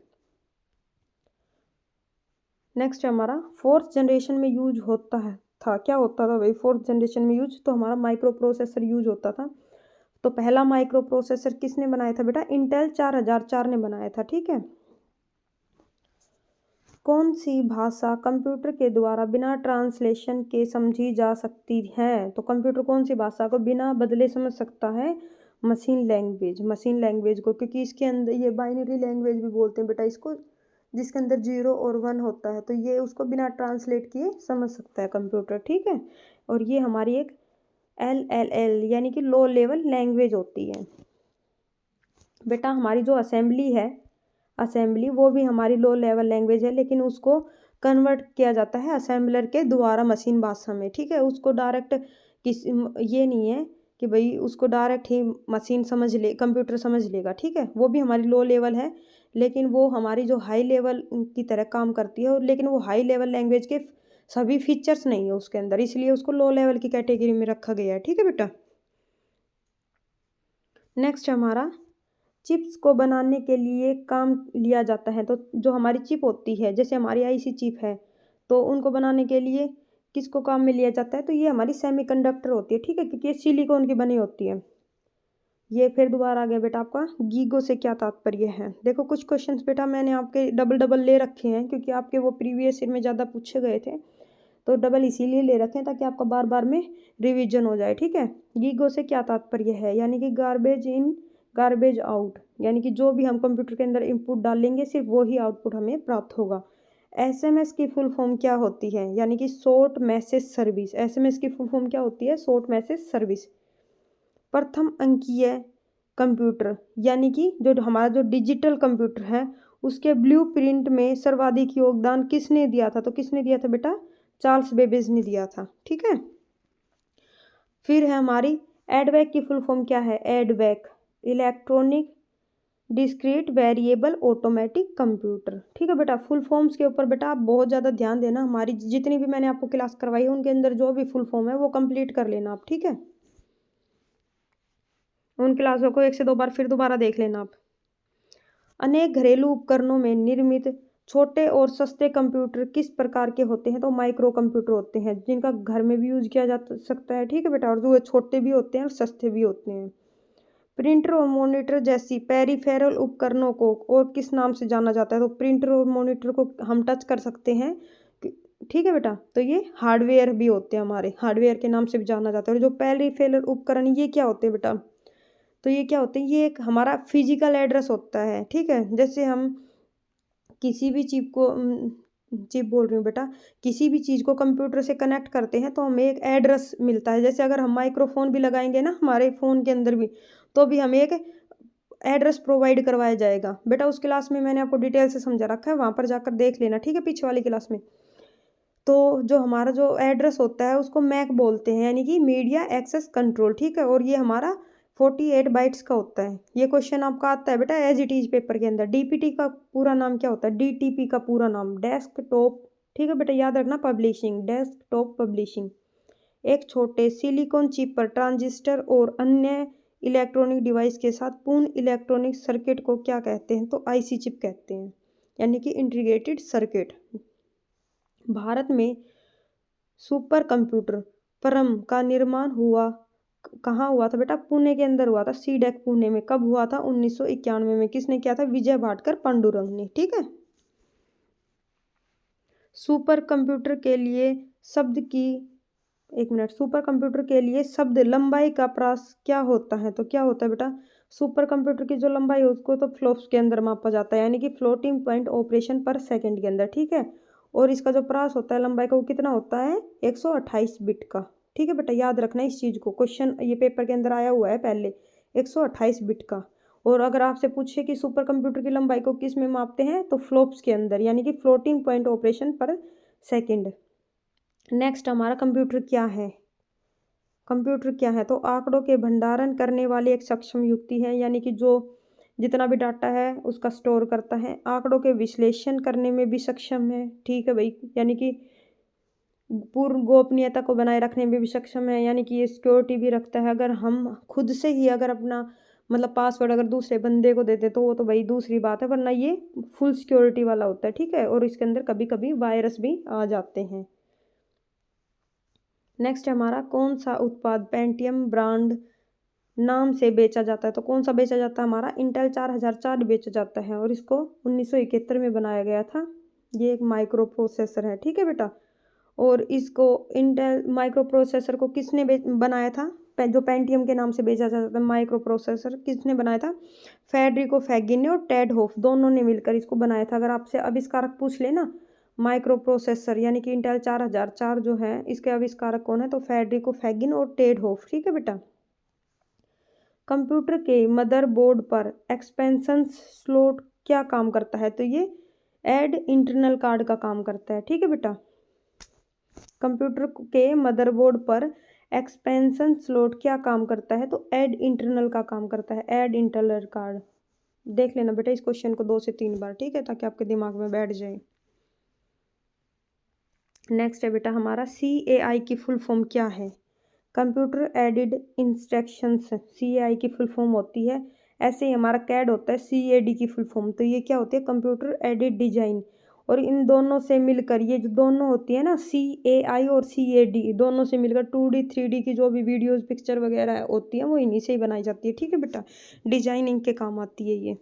नेक्स्ट है हमारा फोर्थ जनरेशन में यूज होता है था, क्या होता था भाई फोर्थ जनरेशन में यूज? तो हमारा माइक्रो प्रोसेसर यूज होता था। तो पहला माइक्रो प्रोसेसर किसने बनाया था बेटा? इंटेल 4004 ने बनाया था। ठीक है। कौन सी भाषा कंप्यूटर के द्वारा बिना ट्रांसलेशन के समझी जा सकती है? तो कंप्यूटर कौन सी भाषा को बिना बदले समझ सकता है? मशीन लैंग्वेज, मशीन लैंग्वेज को, क्योंकि इसके अंदर ये बाइनरी लैंग्वेज भी बोलते हैं बेटा इसको, जिसके अंदर 0 और 1 होता है, तो ये उसको बिना ट्रांसलेट किए समझ सकता है कंप्यूटर। ठीक है। और ये हमारी एक LLL यानी कि लो लेवल लैंग्वेज होती है। बेटा हमारी जो असेंबली है, असेंबली वो भी हमारी लो लेवल लैंग्वेज है, लेकिन उसको कन्वर्ट किया जाता है असेंबलर के द्वारा मशीन भाषा में। ठीक है। उसको डायरेक्ट किसी ये नहीं है कि भाई उसको डायरेक्ट ही मशीन समझ ले, कंप्यूटर समझ लेगा। ठीक है। वो भी हमारी लो लेवल है, लेकिन वो हमारी जो हाई लेवल की तरह काम करती है, और लेकिन वो हाई लेवल लैंग्वेज के सभी फीचर्स नहीं है उसके अंदर, इसलिए उसको लो लेवल की कैटेगरी में रखा गया है। ठीक है बेटा। नेक्स्ट हमारा चिप्स को बनाने के लिए काम लिया जाता है। तो जो हमारी चिप होती है, जैसे हमारी आईसी चिप है, तो उनको बनाने के लिए किसको काम में लिया जाता है? तो ये हमारी सेमीकंडक्टर होती है। ठीक है, क्योंकि ये सिलिकॉन की बनी होती है। ये फिर दोबारा आ गया बेटा आपका गीगो से क्या तात्पर्य है? देखो कुछ क्वेश्चंस बेटा मैंने आपके डबल डबल ले रखे हैं, क्योंकि आपके वो प्रीवियस ईयर में ज़्यादा पूछे गए थे, तो डबल इसीलिए ले रखे हैं ताकि आपका बार बार में रिवीजन हो जाए। ठीक है। गीगो से क्या तात्पर्य है? यानी कि गार्बेज इन गार्बेज आउट, यानी कि जो भी हम कंप्यूटर के अंदर इनपुट डालेंगे सिर्फ वही आउटपुट हमें प्राप्त होगा। एसएमएस की फुल फॉर्म क्या होती है? यानी कि शॉर्ट मैसेज सर्विस। एसएमएस की फुल फॉर्म क्या होती है? Short message service. प्रथम अंकीय कंप्यूटर, यानी कि जो हमारा जो डिजिटल कंप्यूटर है, उसके ब्लूप्रिंट में सर्वाधिक योगदान किसने दिया था? तो किसने दिया था बेटा? चार्ल्स बेबेज ने दिया था। ठीक है। फिर है हमारी एडवेक की फुल फॉर्म क्या है? EDVAC electronic discrete variable automatic computer. ठीक है बेटा। फुल फॉर्म्स के ऊपर बेटा आप बहुत ज़्यादा ध्यान देना, हमारी जितनी भी मैंने आपको क्लास करवाई है उनके अंदर जो भी फुल फॉर्म है वो कंप्लीट कर लेना आप। ठीक है। उन क्लासों को 1 से 2 बार फिर दोबारा देख लेना आप। अनेक घरेलू उपकरणों में निर्मित छोटे और सस्ते कंप्यूटर किस प्रकार के होते हैं? तो माइक्रो कंप्यूटर होते हैं, जिनका घर में भी यूज़ किया जा सकता है। ठीक है बेटा। और जो छोटे भी होते हैं और सस्ते भी होते हैं। प्रिंटर और मॉनिटर जैसी पेरिफेरल उपकरणों को और किस नाम से जाना जाता है? तो प्रिंटर और मॉनिटर को हम टच कर सकते हैं। ठीक है बेटा। तो ये हार्डवेयर भी होते हैं, हमारे हार्डवेयर के नाम से भी जाना जाता है। और जो पेरिफेरल उपकरण ये क्या होते हैं बेटा? तो ये क्या होते हैं? ये एक हमारा फिजिकल एड्रेस होता है। ठीक है। जैसे हम किसी भी चिप को चिप बोल रही हूँ बेटा, किसी भी चीज़ को कंप्यूटर से कनेक्ट करते हैं तो हमें एक एड्रेस मिलता है। जैसे अगर हम माइक्रोफोन भी लगाएंगे ना हमारे फ़ोन के अंदर भी, तो भी हमें एक एड्रेस प्रोवाइड करवाया जाएगा। बेटा उस क्लास में मैंने आपको डिटेल से समझा रखा है, वहाँ पर जाकर देख लेना। ठीक है, पीछे वाली क्लास में। तो जो हमारा जो एड्रेस होता है उसको मैक बोलते हैं, यानी कि मीडिया एक्सेस कंट्रोल। ठीक है। और ये हमारा 48 बाइट्स का होता है। ये क्वेश्चन आपका आता है बेटा एज इट इज पेपर के अंदर। डीपीटी का पूरा नाम क्या होता है? डीटीपी का पूरा नाम डेस्कटॉप। ठीक है बेटा, याद रखना, पब्लिशिंग, डेस्कटॉप पब्लिशिंग। एक छोटे सिलिकॉन चिप पर ट्रांजिस्टर और अन्य इलेक्ट्रॉनिक डिवाइस के साथ पूर्ण इलेक्ट्रॉनिक सर्किट को क्या कहते हैं? तो आईसी चिप कहते हैं, यानी कि इंटीग्रेटेड सर्किट। भारत में सुपर कंप्यूटर परम का निर्माण हुआ कहाँ हुआ था बेटा? पुणे के अंदर हुआ था, सीडेक पुणे में। कब हुआ था? 1991 में। किसने किया था? विजय भाटकर पांडुरंग ने। ठीक है। सुपर कंप्यूटर के लिए शब्द की एक मिनट, सुपर कंप्यूटर के लिए शब्द लंबाई का प्रास क्या होता है? तो क्या होता है बेटा, सुपर कंप्यूटर की जो लंबाई है उसको तो फ्लॉप्स के अंदर मापा जाता है, यानी कि फ्लोटिंग पॉइंट ऑपरेशन पर सेकंड के अंदर, ठीक है। और इसका जो प्रास होता है लंबाई का वो कितना होता है, 128 बिट का, ठीक है बेटा, याद रखना इस चीज़ को, क्वेश्चन ये पेपर के अंदर आया हुआ है पहले, 128 बिट का। और अगर आपसे पूछे कि सुपर कंप्यूटर की लंबाई को किस में मापते हैं, तो फ्लॉप्स के अंदर, यानी कि floating point operation per second. Next हमारा कंप्यूटर क्या है? कंप्यूटर क्या है? तो आंकड़ों के भंडारण करने वाली एक सक्षम युक्ति है, यानी कि जो जितना भी डाटा है उसका स्टोर करता है। आंकड़ों के विश्लेषण करने में भी सक्षम है, ठीक है भाई, यानी कि पूर्ण गोपनीयता को बनाए रखने में भी सक्षम है, यानी कि ये सिक्योरिटी भी रखता है। अगर हम खुद से ही अगर अपना मतलब पासवर्ड अगर दूसरे बंदे को देते तो वो तो भाई दूसरी बात है, वरना ये फुल सिक्योरिटी वाला होता है, ठीक है। और इसके अंदर कभी कभी वायरस भी आ जाते हैं। नेक्स्ट है हमारा, कौन सा उत्पाद पेंटियम ब्रांड नाम से बेचा जाता है? तो कौन सा बेचा जाता है? हमारा इंटेल 4004 बेचा जाता है, और इसको 1971 में बनाया गया था। ये एक माइक्रो प्रोसेसर है, ठीक है बेटा। और इसको इंटेल माइक्रो प्रोसेसर को किसने बनाया था? जो पेंटियम के नाम से बेचा जाता है माइक्रो प्रोसेसर, किसने बनाया था? फेडरिको फैगिन ने और टेड होफ दोनों ने मिलकर इसको बनाया था। अगर आपसे आविष्कारक पूछ लेना माइक्रो प्रोसेसर यानी कि इंटेल 4004 जो है, इसके आविष्कारक कौन है? तो फेडरिको फैगिन और टेड होफ, ठीक है बेटा। कंप्यूटर के मदरबोर्ड पर एक्सपेंशन स्लॉट क्या काम करता है? तो ये ऐड इंटरनल कार्ड का काम करता है, ठीक है बेटा। कंप्यूटर के मदरबोर्ड पर एक्सपेंशन स्लॉट क्या काम करता है? तो ऐड इंटरनल का काम करता है, ऐड इंटरनल कार्ड। देख लेना बेटा इस क्वेश्चन को 2 से 3 बार, ठीक है, ताकि आपके दिमाग में बैठ जाए। नेक्स्ट है बेटा हमारा, CAI की फुल फॉर्म क्या है? कंप्यूटर एडेड इंस्ट्रक्शंस, CAI की फुल फॉर्म होती है। ऐसे ही हमारा कैड होता है, CAD की फुल फॉर्म। तो ये क्या होती है? Computer aided design. और इन दोनों से मिलकर ये जो दोनों होती है ना, CAI और CAD, दोनों से मिलकर 2D 3D की जो भी वीडियोस पिक्चर वगैरह होती है वो इन्हीं से ही बनाई जाती है, ठीक है बेटा। डिजाइनिंग के काम आती है ये।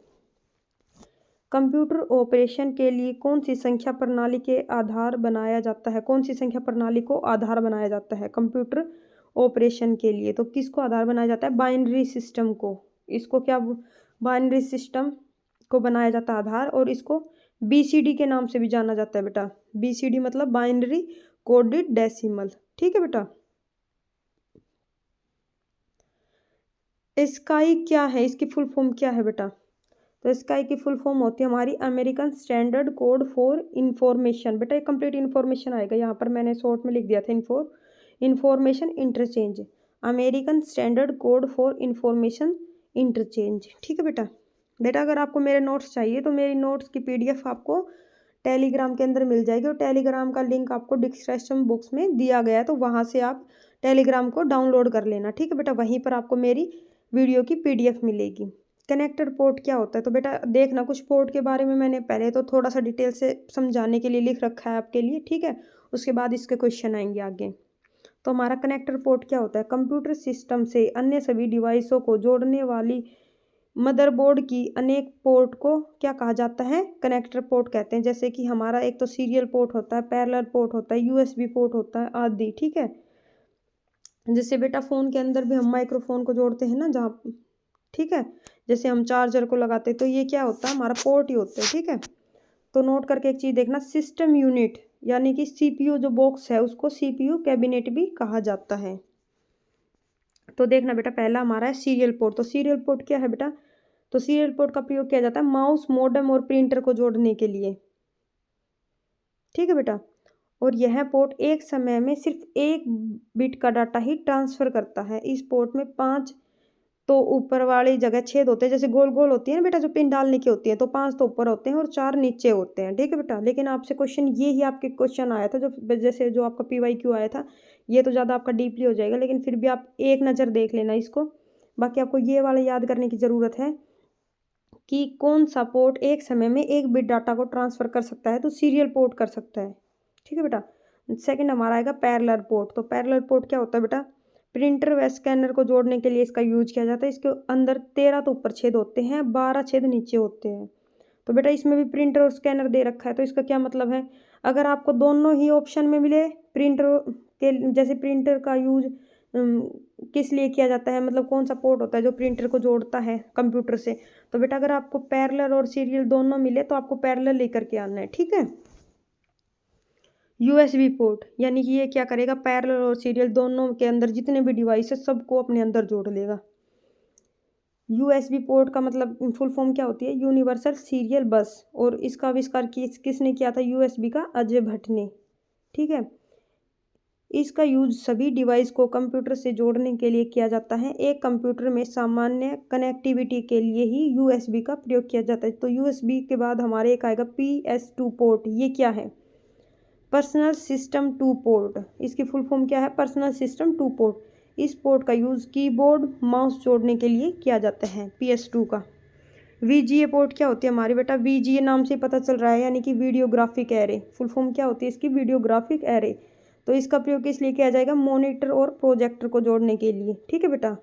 कंप्यूटर ऑपरेशन के लिए कौन सी संख्या प्रणाली के आधार बनाया जाता है? कौन सी संख्या प्रणाली को आधार बनाया जाता है कंप्यूटर ऑपरेशन के लिए? तो किसको आधार बनाया जाता है? बाइनरी सिस्टम को। इसको क्या बाइनरी सिस्टम को बनाया जाता है आधार, और इसको BCD के नाम से भी जाना जाता है बेटा। BCD मतलब बाइनरी कोडेड डेसिमल, ठीक है बेटा। स्काई क्या है? इसकी फुल फॉर्म क्या है बेटा? तो स्काई की फुल फॉर्म होती है हमारी American standard code for information. बेटा ये कंप्लीट इन्फॉर्मेशन आएगा, यहाँ पर मैंने शॉर्ट में लिख दिया था information interchange, American standard code for information interchange, ठीक है बेटा। बेटा अगर आपको मेरे नोट्स चाहिए तो मेरी नोट्स की PDF आपको टेलीग्राम के अंदर मिल जाएगी, और टेलीग्राम का लिंक आपको डिस्क्रिप्शन बॉक्स में दिया गया है, तो वहाँ से आप टेलीग्राम को डाउनलोड कर लेना, ठीक है बेटा। वहीं पर आपको मेरी वीडियो की PDF मिलेगी। कनेक्टर पोर्ट क्या होता है? तो बेटा देखना, कुछ पोर्ट के बारे में मैंने पहले तो थोड़ा सा डिटेल से समझाने के लिए लिख रखा है आपके लिए, ठीक है। उसके बाद इसके क्वेश्चन आएंगे आगे। तो हमारा कनेक्टर पोर्ट क्या होता है? कंप्यूटर सिस्टम से अन्य सभी डिवाइसों को जोड़ने वाली मदरबोर्ड की अनेक पोर्ट को क्या कहा जाता है? कनेक्टर पोर्ट कहते हैं। जैसे कि हमारा एक तो सीरियल पोर्ट होता है, पैरेलल पोर्ट होता है, USB पोर्ट होता है आदि, ठीक है। जैसे बेटा फ़ोन के अंदर भी हम माइक्रोफोन को जोड़ते हैं ना, जहाँ, ठीक है, जैसे हम चार्जर को लगाते हैं, तो ये क्या होता है? हमारा पोर्ट ही होता है, ठीक है। तो नोट करके एक चीज़ देखना, सिस्टम यूनिट यानी कि CPU जो बॉक्स है उसको CPU कैबिनेट भी कहा जाता है। तो देखना बेटा, पहला हमारा है सीरियल पोर्ट। तो सीरियल पोर्ट क्या है बेटा? तो सीरियल पोर्ट का प्रयोग किया जाता है माउस, मॉडेम और प्रिंटर को जोड़ने के लिए, ठीक है बेटा। और यह पोर्ट एक समय में सिर्फ 1 बिट का डाटा ही ट्रांसफ़र करता है। इस पोर्ट में 5 तो ऊपर वाली जगह छेद होते हैं, जैसे गोल गोल होती है ना बेटा जो पिन डालने की होती है, तो 5 तो ऊपर होते हैं और 4 नीचे होते हैं, ठीक है बेटा। लेकिन आपसे क्वेश्चन ये ही आपके क्वेश्चन आया था, जो जैसे जो आपका PYQ आया था, ये तो ज़्यादा आपका डीपली हो जाएगा, लेकिन फिर भी आप एक नज़र देख लेना इसको। बाकी आपको ये वाला याद करने की ज़रूरत है कि कौन सा पोर्ट एक समय में 1 बिट डाटा को ट्रांसफ़र कर सकता है? तो सीरियल पोर्ट कर सकता है, ठीक है बेटा। सेकंड हमारा आएगा पैरेलल पोर्ट। तो पैरेलल पोर्ट क्या होता है बेटा? प्रिंटर व स्कैनर को जोड़ने के लिए इसका यूज किया जाता है। इसके अंदर 13 तो ऊपर छेद होते हैं, 12 छेद नीचे होते हैं। तो बेटा इसमें भी प्रिंटर और स्कैनर दे रखा है, तो इसका क्या मतलब है? अगर आपको दोनों ही ऑप्शन में मिले, प्रिंटर के जैसे प्रिंटर का यूज़ किस लिए किया जाता है, मतलब कौन सा पोर्ट होता है जो प्रिंटर को जोड़ता है कंप्यूटर से, तो बेटा अगर आपको पैरेलल और सीरियल दोनों मिले तो आपको पैरेलल लेकर के आना है, ठीक है। यूएसबी पोर्ट यानी कि ये क्या करेगा, पैरेलल और सीरियल दोनों के अंदर जितने भी डिवाइस है सबको अपने अंदर जोड़ लेगा। यूएसबी पोर्ट का मतलब फुल फॉर्म क्या होती है, यूनिवर्सल सीरियल बस, और इसका आविष्कार किसने किया था, यूएसबी का अजय भट्ट ने, ठीक है। इसका यूज सभी डिवाइस को कंप्यूटर से जोड़ने के लिए किया जाता है। एक कंप्यूटर में सामान्य कनेक्टिविटी के लिए ही यूएसबी का प्रयोग किया जाता है। तो यूएसबी के बाद हमारे एक आएगा PS2 पोर्ट। ये क्या है, पर्सनल सिस्टम टू पोर्ट। इसकी फुल फॉर्म क्या है, पर्सनल सिस्टम टू पोर्ट। इस पोर्ट का यूज़ कीबोर्ड माउस जोड़ने के लिए किया जाता है। PS2 का VGA पोर्ट क्या होती है हमारी बेटा, VGA नाम से पता चल रहा है, यानी कि वीडियोग्राफिक एरे। फुल फॉर्म क्या होती है इसकी, वीडियोग्राफिक एरे। तो इसका प्रयोग किस लिए किया जाएगा, मॉनिटर और प्रोजेक्टर को जोड़ने के लिए, ठीक है बेटा।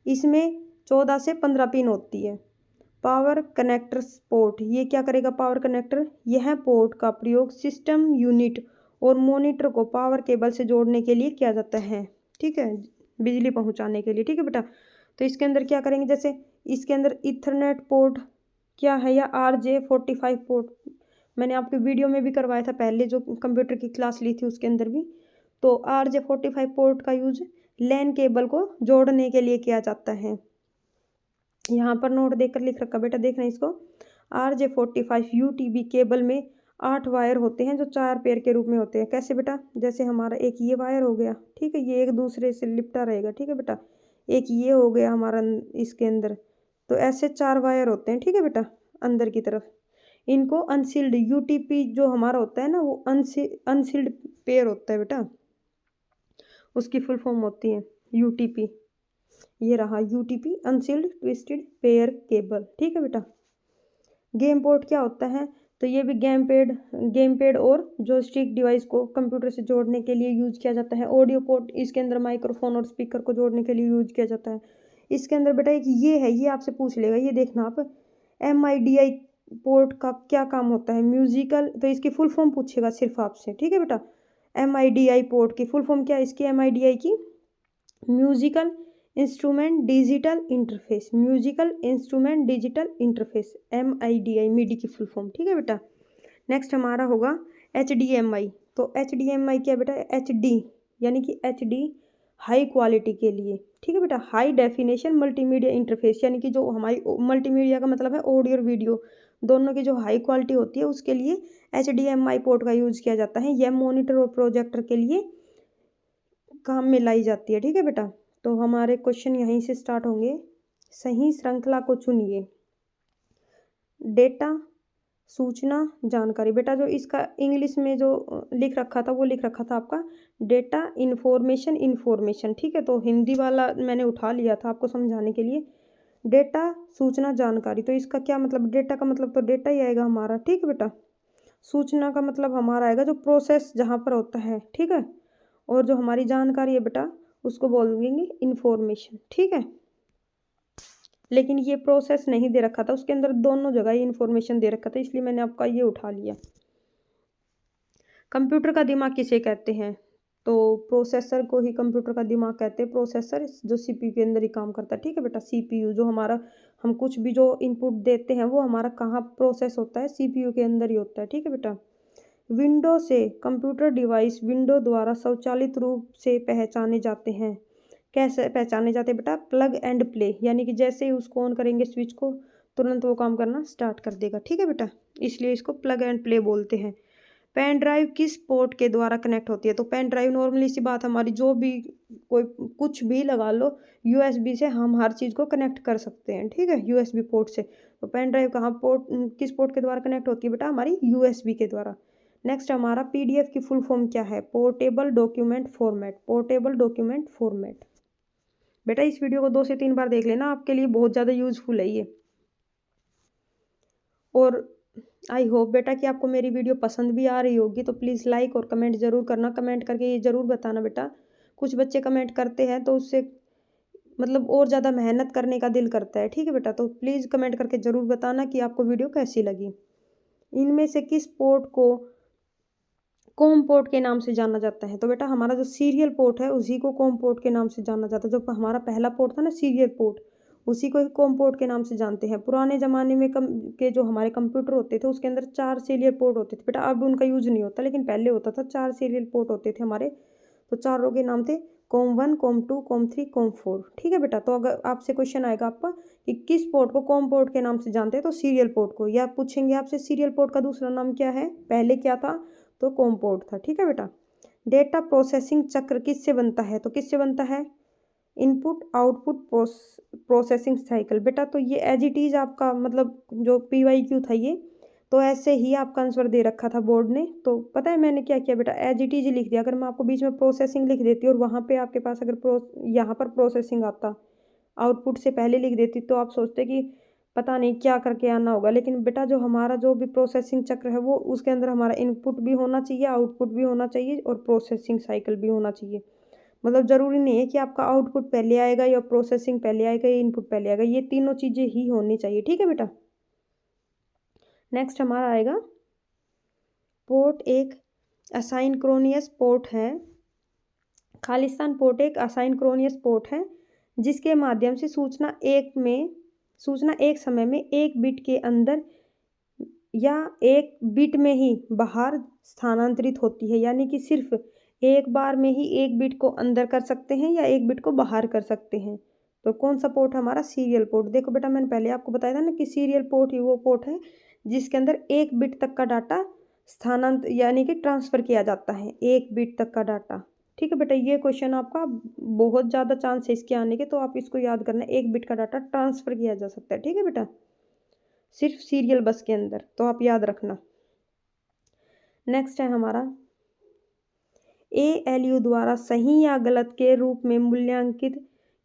इसमें 14 से 15 पिन होती है। पावर कनेक्टर पोर्ट, ये क्या करेगा पावर कनेक्टर, यह पोर्ट का प्रयोग सिस्टम यूनिट और मॉनिटर को पावर केबल से जोड़ने के लिए किया जाता है, ठीक है, बिजली पहुंचाने के लिए, ठीक है बेटा। तो इसके अंदर क्या करेंगे, जैसे इसके अंदर इथरनेट पोर्ट क्या है, या RJ45 पोर्ट, मैंने आपके वीडियो में भी करवाया था पहले जो कंप्यूटर की क्लास ली थी उसके अंदर भी। तो RJ45 पोर्ट का यूज लैन केबल को जोड़ने के लिए किया जाता है। यहाँ पर नोट देकर लिख रखा बेटा, देखना इसको। RJ45 UTB केबल में 8 वायर होते हैं जो 4 पेयर के रूप में होते हैं। कैसे बेटा, जैसे हमारा एक ये वायर हो गया, ठीक है, ये एक दूसरे से लिपटा रहेगा, ठीक है बेटा। एक ये हो गया हमारा इसके अंदर, तो ऐसे 4 वायर होते हैं, ठीक है बेटा, अंदर की तरफ। इनको अनसील्ड UTP जो हमारा होता है ना, वो अनसील्ड पेयर होता है बेटा, उसकी फुल फॉर्म होती है UTP। ये रहा UTP, unsealed twisted pair cable, ठीक है बेटा। गेम पोर्ट क्या होता है, तो ये भी गेम पैड और जॉयस्टिक डिवाइस को कंप्यूटर से जोड़ने के लिए यूज किया जाता है। ऑडियो पोर्ट, इसके अंदर माइक्रोफोन और स्पीकर को जोड़ने के लिए यूज किया जाता है। इसके अंदर बेटा एक ये है, ये आपसे पूछ लेगा, ये देखना आप, MIDI पोर्ट का क्या काम होता है, म्यूजिकल, तो इसकी फुल फॉर्म पूछेगा सिर्फ आपसे, ठीक है बेटा। MIDI पोर्ट की फुल फॉर्म क्या है इसकी, MIDI की musical instrument digital interface, musical instrument digital interface, MIDI, मिडी की फुल फॉर्म, ठीक है बेटा। नेक्स्ट हमारा होगा HDMI। तो HDMI क्या बेटा, HD यानी कि HD हाई क्वालिटी के लिए, ठीक है बेटा, हाई डेफिनेशन मल्टीमीडिया इंटरफेस, यानी कि जो हमारी मल्टीमीडिया का मतलब है ऑडियो और वीडियो दोनों की जो हाई क्वालिटी होती है उसके लिए HDMI पोर्ट का यूज़ किया जाता है। यह मॉनिटर और प्रोजेक्टर के लिए काम में लाई जाती है, ठीक है बेटा। तो हमारे क्वेश्चन यहीं से स्टार्ट होंगे। सही श्रृंखला को चुनिए। डेटा, सूचना, जानकारी। बेटा जो इसका इंग्लिश में जो लिख रखा था वो लिख रखा था आपका डेटा, इन्फॉर्मेशन, इन्फॉर्मेशन, ठीक है। तो हिंदी वाला मैंने उठा लिया था आपको समझाने के लिए। डेटा, सूचना, जानकारी, तो इसका क्या मतलब, डेटा का मतलब तो डेटा ही आएगा हमारा, ठीक है बेटा। सूचना का मतलब हमारा आएगा जो प्रोसेस जहाँ पर होता है, ठीक है। और जो हमारी जानकारी है बेटा उसको बोल देंगे इन्फॉर्मेशन, ठीक है। लेकिन ये प्रोसेस नहीं दे रखा था, उसके अंदर दोनों जगह ही इन्फॉर्मेशन दे रखा था, इसलिए मैंने आपका ये उठा लिया। कंप्यूटर का दिमाग किसे कहते हैं, तो प्रोसेसर को ही कंप्यूटर का दिमाग कहते हैं। प्रोसेसर जो CPU के अंदर ही काम करता है, ठीक है बेटा। CPU जो हमारा, हम कुछ भी जो इनपुट देते हैं वो हमारा कहाँ प्रोसेस होता है, CPU के अंदर ही होता है, ठीक है बेटा। विंडो से कंप्यूटर डिवाइस विंडो द्वारा स्वचालित रूप से पहचाने जाते हैं। कैसे पहचाने जाते हैं बेटा, प्लग एंड प्ले, यानी कि जैसे ही उसको ऑन करेंगे स्विच को तुरंत वो काम करना स्टार्ट कर देगा, ठीक है बेटा, इसलिए इसको प्लग एंड प्ले बोलते हैं। पेन ड्राइव किस पोर्ट के द्वारा कनेक्ट होती है, तो पेन ड्राइव नॉर्मली सी बात, हमारी जो भी कोई कुछ भी लगा लो USB से हम हर चीज़ को कनेक्ट कर सकते हैं, ठीक है, USB पोर्ट से। तो पेन ड्राइव कहाँ पोर्ट, किस पोर्ट के द्वारा कनेक्ट होती है बेटा, हमारी USB के द्वारा। नेक्स्ट हमारा PDF की फुल फॉर्म क्या है, portable document format, portable document format. बेटा इस वीडियो को 2 से 3 बार देख लेना, आपके लिए बहुत ज़्यादा यूजफुल है ये। और आई होप बेटा कि आपको मेरी वीडियो पसंद भी आ रही होगी, तो प्लीज़ लाइक और कमेंट ज़रूर करना। कमेंट करके ये ज़रूर बताना बेटा, कुछ बच्चे कमेंट करते हैं तो उससे मतलब और ज़्यादा मेहनत करने का दिल करता है, ठीक है बेटा। तो प्लीज़ कमेंट करके ज़रूर बताना कि आपको वीडियो कैसी लगी। इनमें से किस पोर्ट को कॉम पोर्ट के नाम से जाना जाता है? तो बेटा हमारा जो सीरियल पोर्ट है उसी को कॉम पोर्ट के नाम से जाना जाता है। जो हमारा पहला पोर्ट था ना सीरियल पोर्ट, उसी को ही कॉम पोर्ट के नाम से जानते हैं। पुराने ज़माने में जो हमारे कंप्यूटर होते थे उसके अंदर 4 सीरियल पोर्ट होते थे बेटा, अब उनका यूज़ नहीं होता, लेकिन पहले होता था। 4 सीरियल पोर्ट होते थे हमारे, तो चारों के नाम थे कॉम 1, कॉम 2, कॉम 3, कॉम 4। ठीक है बेटा, तो अगर आपसे क्वेश्चन आएगा आपका कि किस पोर्ट को कॉम पोर्ट के नाम से जानते हैं, तो सीरियल पोर्ट को। या पूछेंगे आपसे सीरियल पोर्ट का दूसरा नाम क्या है, पहले क्या था, तो कॉम पोर्ट था। ठीक है बेटा। डेटा प्रोसेसिंग चक्र किससे बनता है? तो किससे बनता है? Input output processing cycle. बेटा तो ये एज इट इज़ आपका मतलब जो PYQ था ये, तो ऐसे ही आपका आंसर दे रखा था बोर्ड ने। तो पता है मैंने क्या किया बेटा, एज इट इज़ लिख दिया। अगर मैं आपको बीच में प्रोसेसिंग लिख देती और वहाँ पे आपके पास अगर यहाँ पर प्रोसेसिंग आता, आउटपुट से पहले लिख देती, तो आप सोचते कि पता नहीं क्या करके आना होगा। लेकिन बेटा जो हमारा जो भी प्रोसेसिंग चक्र है वो उसके अंदर हमारा इनपुट भी होना चाहिए, आउटपुट भी होना चाहिए और प्रोसेसिंग साइकिल भी होना चाहिए। मतलब ज़रूरी नहीं है कि आपका आउटपुट पहले आएगा या प्रोसेसिंग पहले आएगा या इनपुट पहले आएगा, ये तीनों चीज़ें ही होनी चाहिए। ठीक है बेटा। नेक्स्ट हमारा आएगा पोर्ट एक असाइनक्रोनियस पोर्ट है। खालिस्तान पोर्ट एक असाइनक्रोनियस पोर्ट है जिसके माध्यम से सूचना एक समय में एक बिट के अंदर या एक बिट में ही बाहर स्थानांतरित होती है। यानी कि सिर्फ एक बार में ही एक बिट को अंदर कर सकते हैं या एक बिट को बाहर कर सकते हैं। तो कौन सा पोर्ट हमारा? Serial port. देखो बेटा मैंने पहले आपको बताया था ना कि सीरियल पोर्ट ही वो पोर्ट है जिसके अंदर एक बिट तक का डाटा स्थानांतर यानी कि ट्रांसफ़र किया जाता है, एक बिट तक का डाटा। ठीक है बेटा, ये क्वेश्चन आपका बहुत ज़्यादा चांस है इसके आने के, तो आप इसको याद करना, एक बिट का डाटा ट्रांसफ़र किया जा सकता है। ठीक है बेटा, सिर्फ सीरियल बस के अंदर, तो आप याद रखना। नेक्स्ट है हमारा ALU द्वारा सही या गलत के रूप में मूल्यांकित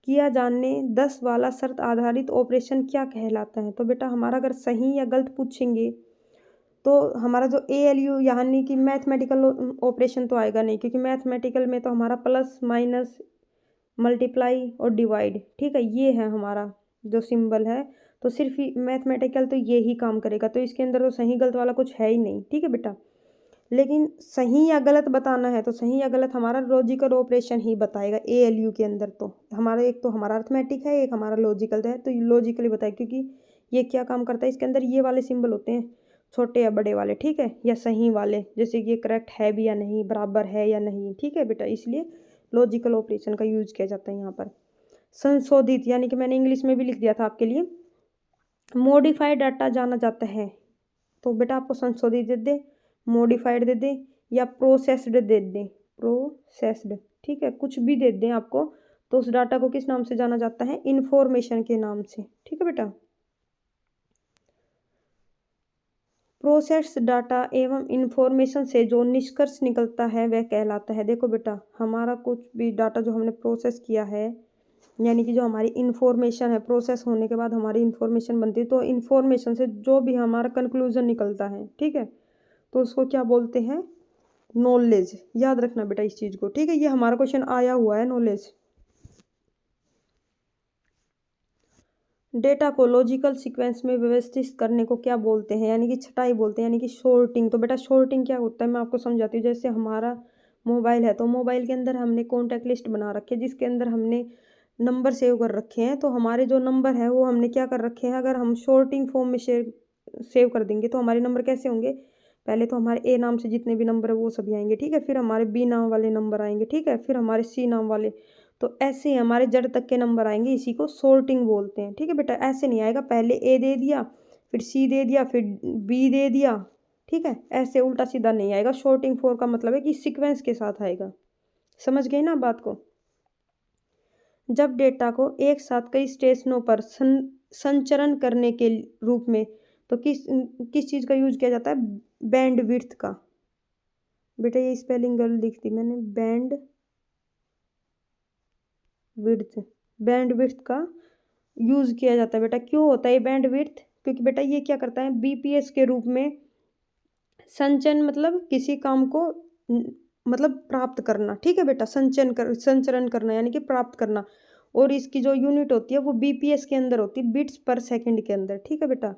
किया जाने 10 वाला शर्त आधारित ऑपरेशन क्या कहलाता है? तो बेटा हमारा अगर सही या गलत पूछेंगे तो हमारा जो ALU यानी कि मैथमेटिकल ऑपरेशन तो आएगा नहीं, क्योंकि मैथमेटिकल में तो हमारा प्लस माइनस मल्टीप्लाई और डिवाइड, ठीक है, ये है हमारा जो सिंबल है। तो सिर्फ मैथमेटिकल तो ये ही काम करेगा, तो इसके अंदर तो सही गलत वाला कुछ है ही नहीं। ठीक है बेटा, लेकिन सही या गलत बताना है तो सही या गलत हमारा लॉजिकल ऑपरेशन ही बताएगा ALU के अंदर। तो हमारा एक तो हमारा अर्थमेटिक है, एक हमारा लॉजिकल है, तो लॉजिकली बताए, क्योंकि ये क्या काम करता है, इसके अंदर ये वाले सिंबल होते हैं छोटे या बड़े वाले, ठीक है, या सही वाले, जैसे कि ये करेक्ट है भी या नहीं, बराबर है या नहीं। ठीक है बेटा, इसलिए लॉजिकल ऑपरेशन का यूज किया जाता है यहाँ पर। संशोधित यानी कि मैंने इंग्लिश में भी लिख दिया था आपके लिए, मॉडिफाइड डाटा जाना जाता है। तो बेटा आपको संशोधित दे दे, मॉडिफाइड दे दें या प्रोसेस्ड दे दें, प्रोसेस्ड, ठीक है, कुछ भी दे दें आपको, तो उस डाटा को किस नाम से जाना जाता है? इंफॉर्मेशन के नाम से। ठीक है बेटा, प्रोसेस्ड डाटा एवं इंफॉर्मेशन से जो निष्कर्ष निकलता है वह कहलाता है। देखो बेटा हमारा कुछ भी डाटा जो हमने प्रोसेस किया है, यानी कि जो हमारी इन्फॉर्मेशन है, प्रोसेस होने के बाद हमारी इन्फॉर्मेशन बनती है, तो इन्फॉर्मेशन से जो भी हमारा कंक्लूजन निकलता है, ठीक है, तो उसको क्या बोलते हैं? नॉलेज। याद रखना बेटा इस चीज़ को, ठीक है, ये हमारा क्वेश्चन आया हुआ है, नॉलेज। डेटा को लॉजिकल सीक्वेंस में व्यवस्थित करने को क्या बोलते हैं? यानी कि छटाई बोलते हैं, यानी कि शॉर्टिंग। तो बेटा शॉर्टिंग क्या होता है मैं आपको समझाती हूँ। जैसे हमारा मोबाइल है, तो मोबाइल के अंदर हमने कॉन्टैक्ट लिस्ट बना रखी है जिसके अंदर हमने नंबर सेव कर रखे हैं। तो हमारे जो नंबर हैं वो हमने क्या कर रखे हैं, अगर हम शॉर्टिंग फॉर्म में सेव कर देंगे तो हमारे नंबर कैसे होंगे? पहले तो हमारे A नाम से जितने भी नंबर है वो सभी आएंगे, ठीक है, फिर हमारे B नाम वाले नंबर आएंगे, ठीक है, फिर हमारे C नाम वाले, तो ऐसे ही हमारे जड़ तक के नंबर आएंगे। इसी को सॉर्टिंग बोलते हैं। ठीक है बेटा, ऐसे नहीं आएगा पहले A दे दिया फिर C दे दिया फिर B दे दिया, ठीक है, ऐसे उल्टा सीधा नहीं आएगा। शॉर्टिंग फॉर का मतलब है कि सीक्वेंस के साथ आएगा। समझ गए ना बात को? जब डेटा को एक साथ कई स्टेशनों पर संचरण करने के रूप में तो किस चीज़ का यूज किया जाता है? बैंड विड्थ का। बेटा ये स्पेलिंग गलत लिखती मैंने, बैंड विड्थ का यूज़ किया जाता है। बेटा क्यों होता है ये बैंड विड्थ? क्योंकि बेटा ये क्या करता है, BPS के रूप में संचयन, मतलब किसी काम को मतलब प्राप्त करना, ठीक है बेटा, संचरण करना यानी कि प्राप्त करना, और इसकी जो यूनिट होती है वो BPS के अंदर होती है, बिट्स पर सेकंड के अंदर। ठीक है बेटा,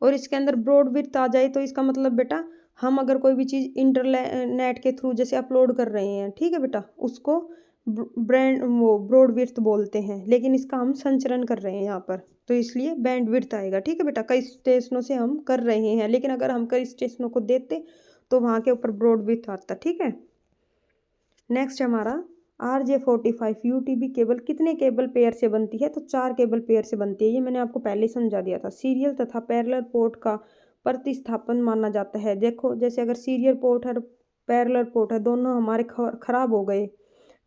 और इसके अंदर ब्रॉड विड्थ आ जाए तो इसका मतलब बेटा हम अगर कोई भी चीज़ इंटरनेट के थ्रू जैसे अपलोड कर रहे हैं, ठीक है बेटा, उसको ब्रांड वो ब्रॉड विड्थ बोलते हैं, लेकिन इसका हम संचरण कर रहे हैं यहाँ पर, तो इसलिए बैंड विड्थ आएगा। ठीक है बेटा, कई स्टेशनों से हम कर रहे हैं, लेकिन अगर हम कई स्टेशनों को देते तो वहाँ के ऊपर ब्रॉड विड्थ आता। ठीक है, नेक्स्ट हमारा RJ45 UTB केबल कितने केबल पेयर से बनती है? तो 4 केबल पेयर से बनती है। ये मैंने आपको पहले ही समझा दिया था। सीरियल तथा पैरेलल पोर्ट का प्रतिस्थापन माना जाता है। देखो जैसे अगर सीरियल पोर्ट और पैरेलल पोर्ट है, दोनों हमारे खराब हो गए,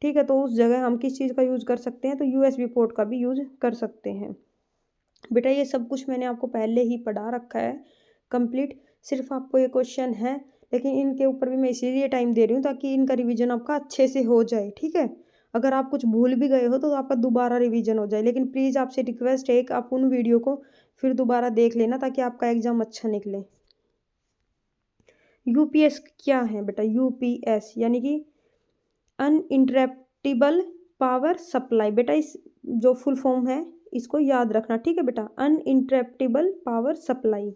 ठीक है, तो उस जगह हम किस चीज़ का यूज़ कर सकते हैं? तो USB पोर्ट का भी यूज़ कर सकते हैं। बेटा ये सब कुछ मैंने आपको पहले ही पढ़ा रखा है कंप्लीट, सिर्फ आपको ये क्वेश्चन है, लेकिन इनके ऊपर भी मैं इसीलिए टाइम दे रही हूँ ताकि इनका रिवीजन आपका अच्छे से हो जाए। ठीक है, अगर आप कुछ भूल भी गए हो तो आपका दोबारा रिवीजन हो जाए, लेकिन प्लीज़ आपसे रिक्वेस्ट है एक आप उन वीडियो को फिर दोबारा देख लेना ताकि आपका एग्ज़ाम अच्छा निकले। UPS क्या है बेटा? UPS यानी कि अनइंटरप्टिबल पावर सप्लाई। बेटा इस जो फुल फॉर्म है इसको याद रखना। ठीक है बेटा, अनइंटरप्टिबल पावर सप्लाई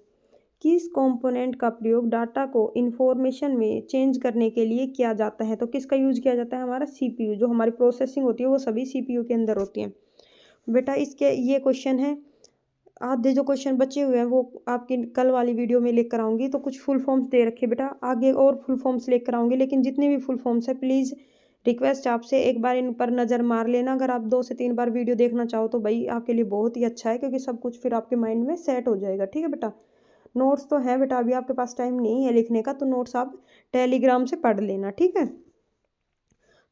किस कंपोनेंट का प्रयोग डाटा को इंफॉर्मेशन में चेंज करने के लिए किया जाता है? तो किसका यूज़ किया जाता है? हमारा CPU, जो हमारी प्रोसेसिंग होती है वो सभी CPU के अंदर होती है। बेटा इसके ये क्वेश्चन है, आधे जो क्वेश्चन बचे हुए हैं वो आपकी कल वाली वीडियो में लेकर आऊँगी, तो कुछ फुल फॉर्म्स दे रखे बेटा, आगे और फुल फॉर्म्स लेकर आऊँगी, लेकिन जितने भी फुल फॉर्म्स है प्लीज़ रिक्वेस्ट आपसे एक बार इन पर नज़र मार लेना। अगर आप 2 से 3 बार वीडियो देखना चाहो तो भाई आपके लिए बहुत ही अच्छा है, क्योंकि सब कुछ फिर आपके माइंड में सेट हो जाएगा। ठीक है बेटा, नोट्स तो है बेटा, अभी आपके पास टाइम नहीं है लिखने का, तो नोट्स आप टेलीग्राम से पढ़ लेना। ठीक है,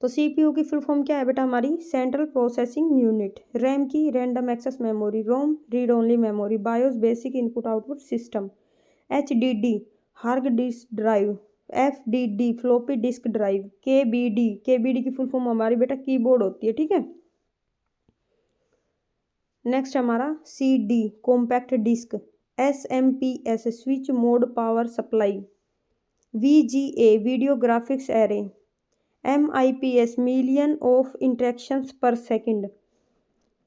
तो CPU की फुल फॉर्म क्या है बेटा? हमारी सेंट्रल प्रोसेसिंग यूनिट। रैम की random access memory. ROM read only memory. BIOS basic input output system. HDD hard disk drive. FDD floppy disk drive. KBD की फुल फॉर्म हमारी बेटा कीबोर्ड होती है। ठीक है, नेक्स्ट हमारा CD compact disc. SMPS switch mode power supply. VGA video graphics array. MIPS million of interactions per second.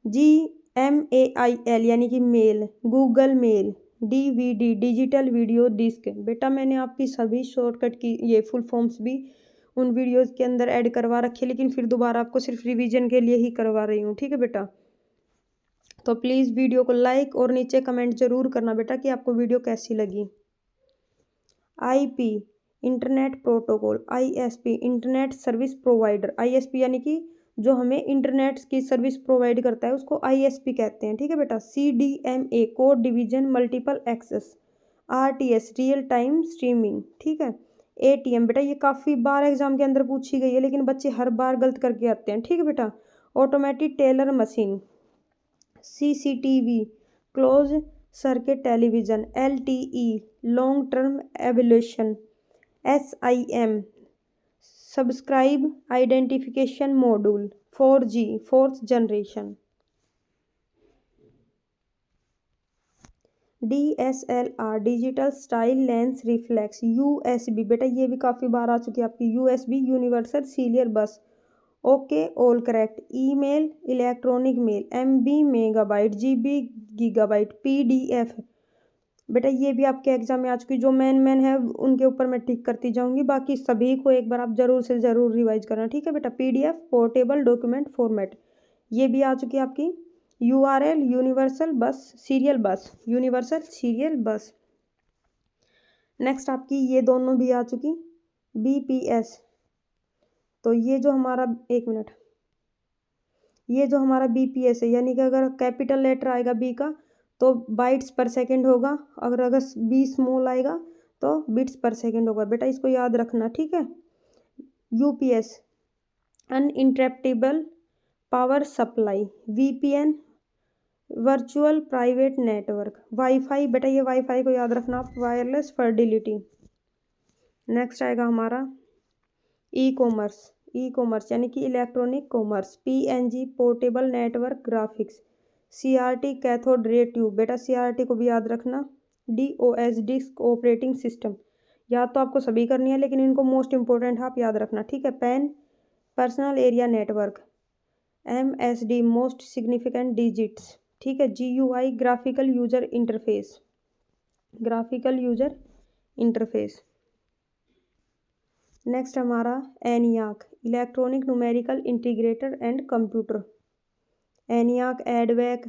GMAIL यानी कि mail, Google mail. DVD digital video disc. बेटा मैंने आपकी सभी शॉर्टकट की ये फुल फॉर्म्स भी उन वीडियोज़ के अंदर ऐड करवा रखे, लेकिन फिर दोबारा आपको सिर्फ रिवीजन के लिए ही करवा रही हूँ। ठीक है बेटा, तो प्लीज़ वीडियो को लाइक और नीचे कमेंट ज़रूर करना बेटा कि आपको वीडियो कैसी लगी। IP internet protocol. ISP internet service provider. ISP यानी कि जो हमें इंटरनेट की सर्विस प्रोवाइड करता है उसको ISP कहते हैं। ठीक है बेटा, CDMA code division multiple access. RTS real time streaming. ठीक है, ATM बेटा ये काफ़ी बार एग्जाम के अंदर पूछी गई है, लेकिन बच्चे हर बार गलत करके आते हैं। ठीक है बेटा, automatic teller machine. CCTV close circuit television. LTE long term evolution. SIM subscribe identification module. 4G fourth generation. DSLR digital style lens reflex. USB बेटा ये भी काफ़ी बार आ चुकी है आपकी। USB universal serial bus. Okay all correct. Email electronic mail. MB megabyte. GB gigabyte. PDF बेटा ये भी आपके एग्जाम में आ चुकी, जो मेन है उनके ऊपर मैं टिक करती जाऊंगी, बाकी सभी को एक बार आप जरूर से ज़रूर रिवाइज करना। ठीक है बेटा, PDF पोर्टेबल डॉक्यूमेंट फॉर्मेट ये भी आ चुकी है आपकी। URL यूनिवर्सल बस सीरियल बस। यूनिवर्सल सीरियल बस। नेक्स्ट आपकी ये दोनों भी आ चुकी। BPS, तो ये जो हमारा एक मिनट, ये जो हमारा BPS है, यानी कि अगर कैपिटल लेटर आएगा B का तो बाइट्स पर सेकंड होगा, अगर B स्मॉल आएगा तो बिट्स पर सेकंड होगा। बेटा इसको याद रखना। ठीक है, UPS uninterruptible power supply. VPN virtual private network. Wifi बेटा ये वाईफाई को याद रखना आप, वायरलेस फर्टिलिटी। नेक्स्ट आएगा हमारा ई कॉमर्स यानी कि electronic commerce. PNG portable network graphics. CRT cathode ray tube. बेटा CRT को भी याद रखना। DOS disk operating system. याद तो आपको सभी करनी है, लेकिन इनको मोस्ट इंपॉर्टेंट आप याद रखना। ठीक है, PAN personal area network. MSD most significant digits. ठीक है, GUI graphical user interface. Graphical user interface. Next हमारा ENIAC, electronic numerical integrator and computer. ENIAC, एडवैक।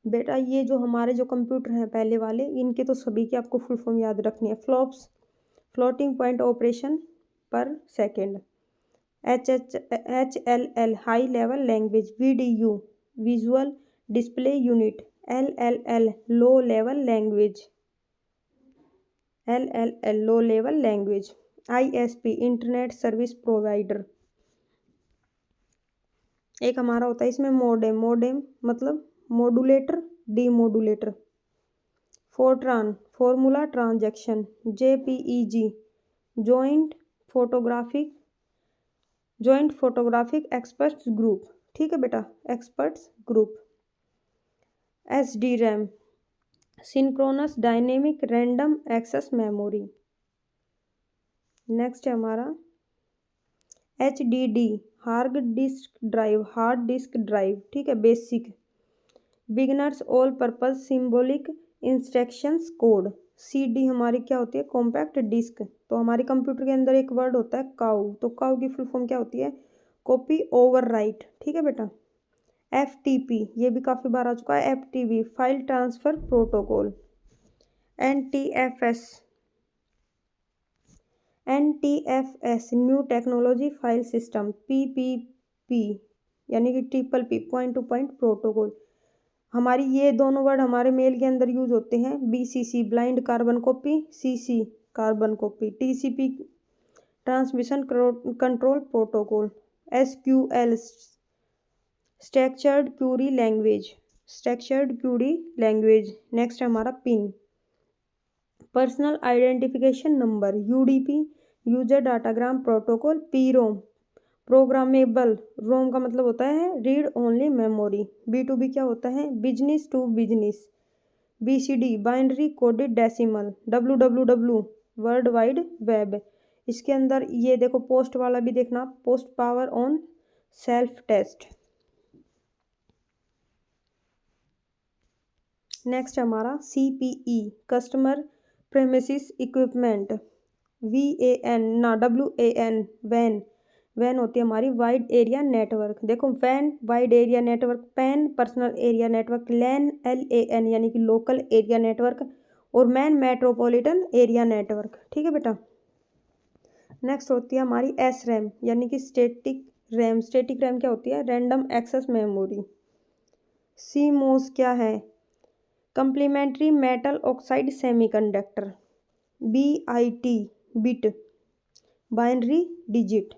बेटा ये जो हमारे जो कंप्यूटर हैं पहले वाले, इनके तो सभी की आपको फुल फॉर्म याद रखनी है। Flops, floating point operation per second. HLL, high level language. VDU, visual display unit. LLL, low level language. LLL, low level language. ISP, internet service provider. एक हमारा होता है इसमें मोडेम। मोडेम मतलब modulator, demodulator. Fortran, formula transaction. JPEG, joint photographic experts group. ठीक है बेटा, experts group. SDRAM, synchronous dynamic random access memory. Next है हमारा HDD, हार्ड डिस्क ड्राइव। ठीक है, basic. Beginners all purpose symbolic instructions code. CD हमारी क्या होती है, कॉम्पैक्ट डिस्क। तो हमारे कंप्यूटर के अंदर एक वर्ड होता है काऊ, तो काऊ की फुल फॉर्म क्या होती है, कॉपी ओवर राइट। ठीक है बेटा। FTP, ये भी काफ़ी बार आ चुका है। FTP, file transfer protocol. NTFS, new technology file system. PPP यानी कि TPP, point to point protocol. हमारी ये दोनों वर्ड हमारे मेल के अंदर यूज होते हैं। BCC, blind carbon copy. CC, carbon copy. TCP, transmission control protocol. SQL, structured query language. Next है हमारा PIN, personal identification number. UDP, user datagram protocol. PROM, programmable. ROM का मतलब होता है रीड ओनली मेमोरी। B2B क्या होता है, business to business. BCD, binary coded decimal. WWW, world wide web. इसके अंदर ये देखो पोस्ट वाला भी देखना, post power on self test. Next हमारा CPE, customer premises equipment. WAN, वैन होती है हमारी वाइड एरिया नेटवर्क। देखो वैन, wide area network. PAN, personal area network. LAN, LAN यानी कि लोकल एरिया नेटवर्क। और मैन, मेट्रोपॉलिटन एरिया नेटवर्क। ठीक है बेटा। नेक्स्ट होती है हमारी SRAM यानी कि स्टैटिक रैम। स्टैटिक रैम क्या होती है, रैंडम एक्सेस मेमोरी। CMOS क्या है, complementary metal oxide semiconductor. BIT, bit, binary digit.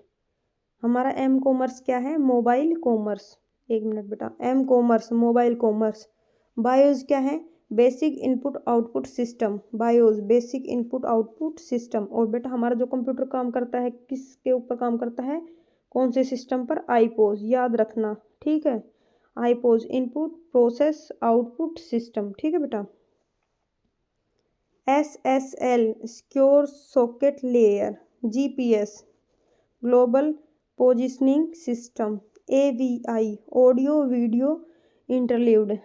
हमारा M-कॉमर्स क्या है, मोबाइल कॉमर्स। एक मिनट बेटा, M-कॉमर्स, मोबाइल कॉमर्स। बायोस क्या है, basic input output system. BIOS, basic input output system. और बेटा हमारा जो कंप्यूटर काम करता है किसके ऊपर काम करता है, कौन से सिस्टम पर, आईपोज, याद रखना। ठीक है, आईपोज, इनपुट प्रोसेस आउटपुट सिस्टम। ठीक है बेटा। SSL, secure socket layer. GPS, global positioning system. AVI, audio video interlude.